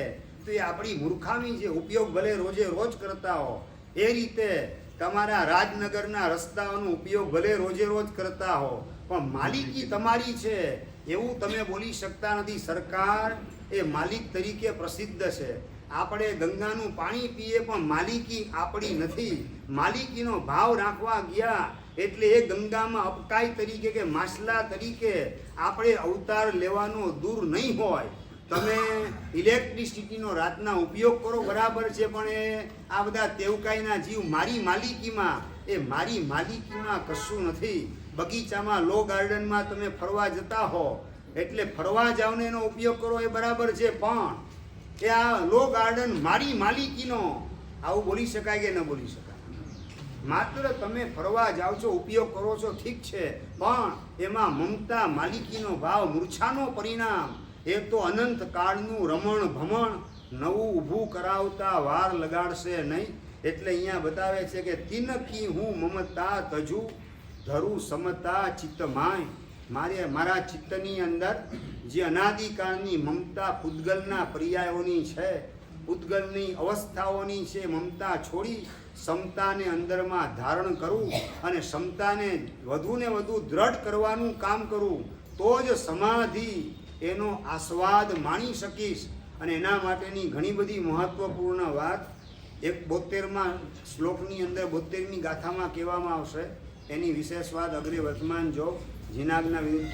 તો એ આપણી મૂર્ખામી છે. ઉપયોગ ભલે રોજે રોજ કરતા હો, એ રીતે તમારા રાજનગરના રસ્તાઓનો ઉપયોગ ભલે રોજે રોજ કરતા હો, પણ માલિકી તમારી છે એવું તમે બોલી શકતા નથી. સરકાર એ માલિક તરીકે પ્રસિદ્ધ છે. આપણે ગંગાનું પાણી પીએ પણ માલિકી આપણી નથી. માલિકીનો ભાવ રાખવા ગયા એટલે એ ગંગામાં અપકાય તરીકે કે માછલા તરીકે આપણે અવતાર લેવાનો દૂર નહીં હોય. તમે ઇલેક્ટ્રિસિટીનો રાતના ઉપયોગ કરો બરાબર છે, પણ એ આ બધા તેવકાઈના જીવ મારી માલિકીમાં, એ મારી માલિકીમાં કશું નથી. બગીચામાં લો ગાર્ડનમાં તમે ફરવા જતા હો એટલે ફરવા જાવને એનો ઉપયોગ કરો એ બરાબર છે, પણ એ આ લો ગાર્ડન મારી માલિકીનો, આવું બોલી શકાય કે ન બોલી શકાય? માત્ર તમે ફરવા જાઓ છો, ઉપયોગ કરો છો, ઠીક છે, પણ એમાં મમતા, માલિકીનો ભાવ, મૂર્છાનો પરિણામ, એ તો અનંત કાળનું રમણ ભમણ નવું ઊભું કરાવતા વાર લગાડશે નહીં. એટલે અહીંયા બતાવે છે કે તિનકી હું મમતા તજુ ધરું સમતા ચિત્તમાય. મારા ચિત્તની અંદર જે અનાદિકાળની મમતા પૂતગલના પર્યાયોની છે, પૂતગલની અવસ્થાઓની છે, મમતા છોડી સમતાને અંદરમાં ધારણ કરવું અને સમતાને વધુને વધુ દ્રઢ કરવાનું કામ કરવું, તો જ સમાધિ એનો આસ્વાદ માણી શકીશ. અને એના માટેની ઘણી બધી મહત્વપૂર્ણ વાત 72માં શ્લોકની અંદર 72મી ગાથામાં કહેવામાં આવશે. એની વિશેષ વાત અગ્રે વર્તમાન જો જીનાગના વિરુદ્ધ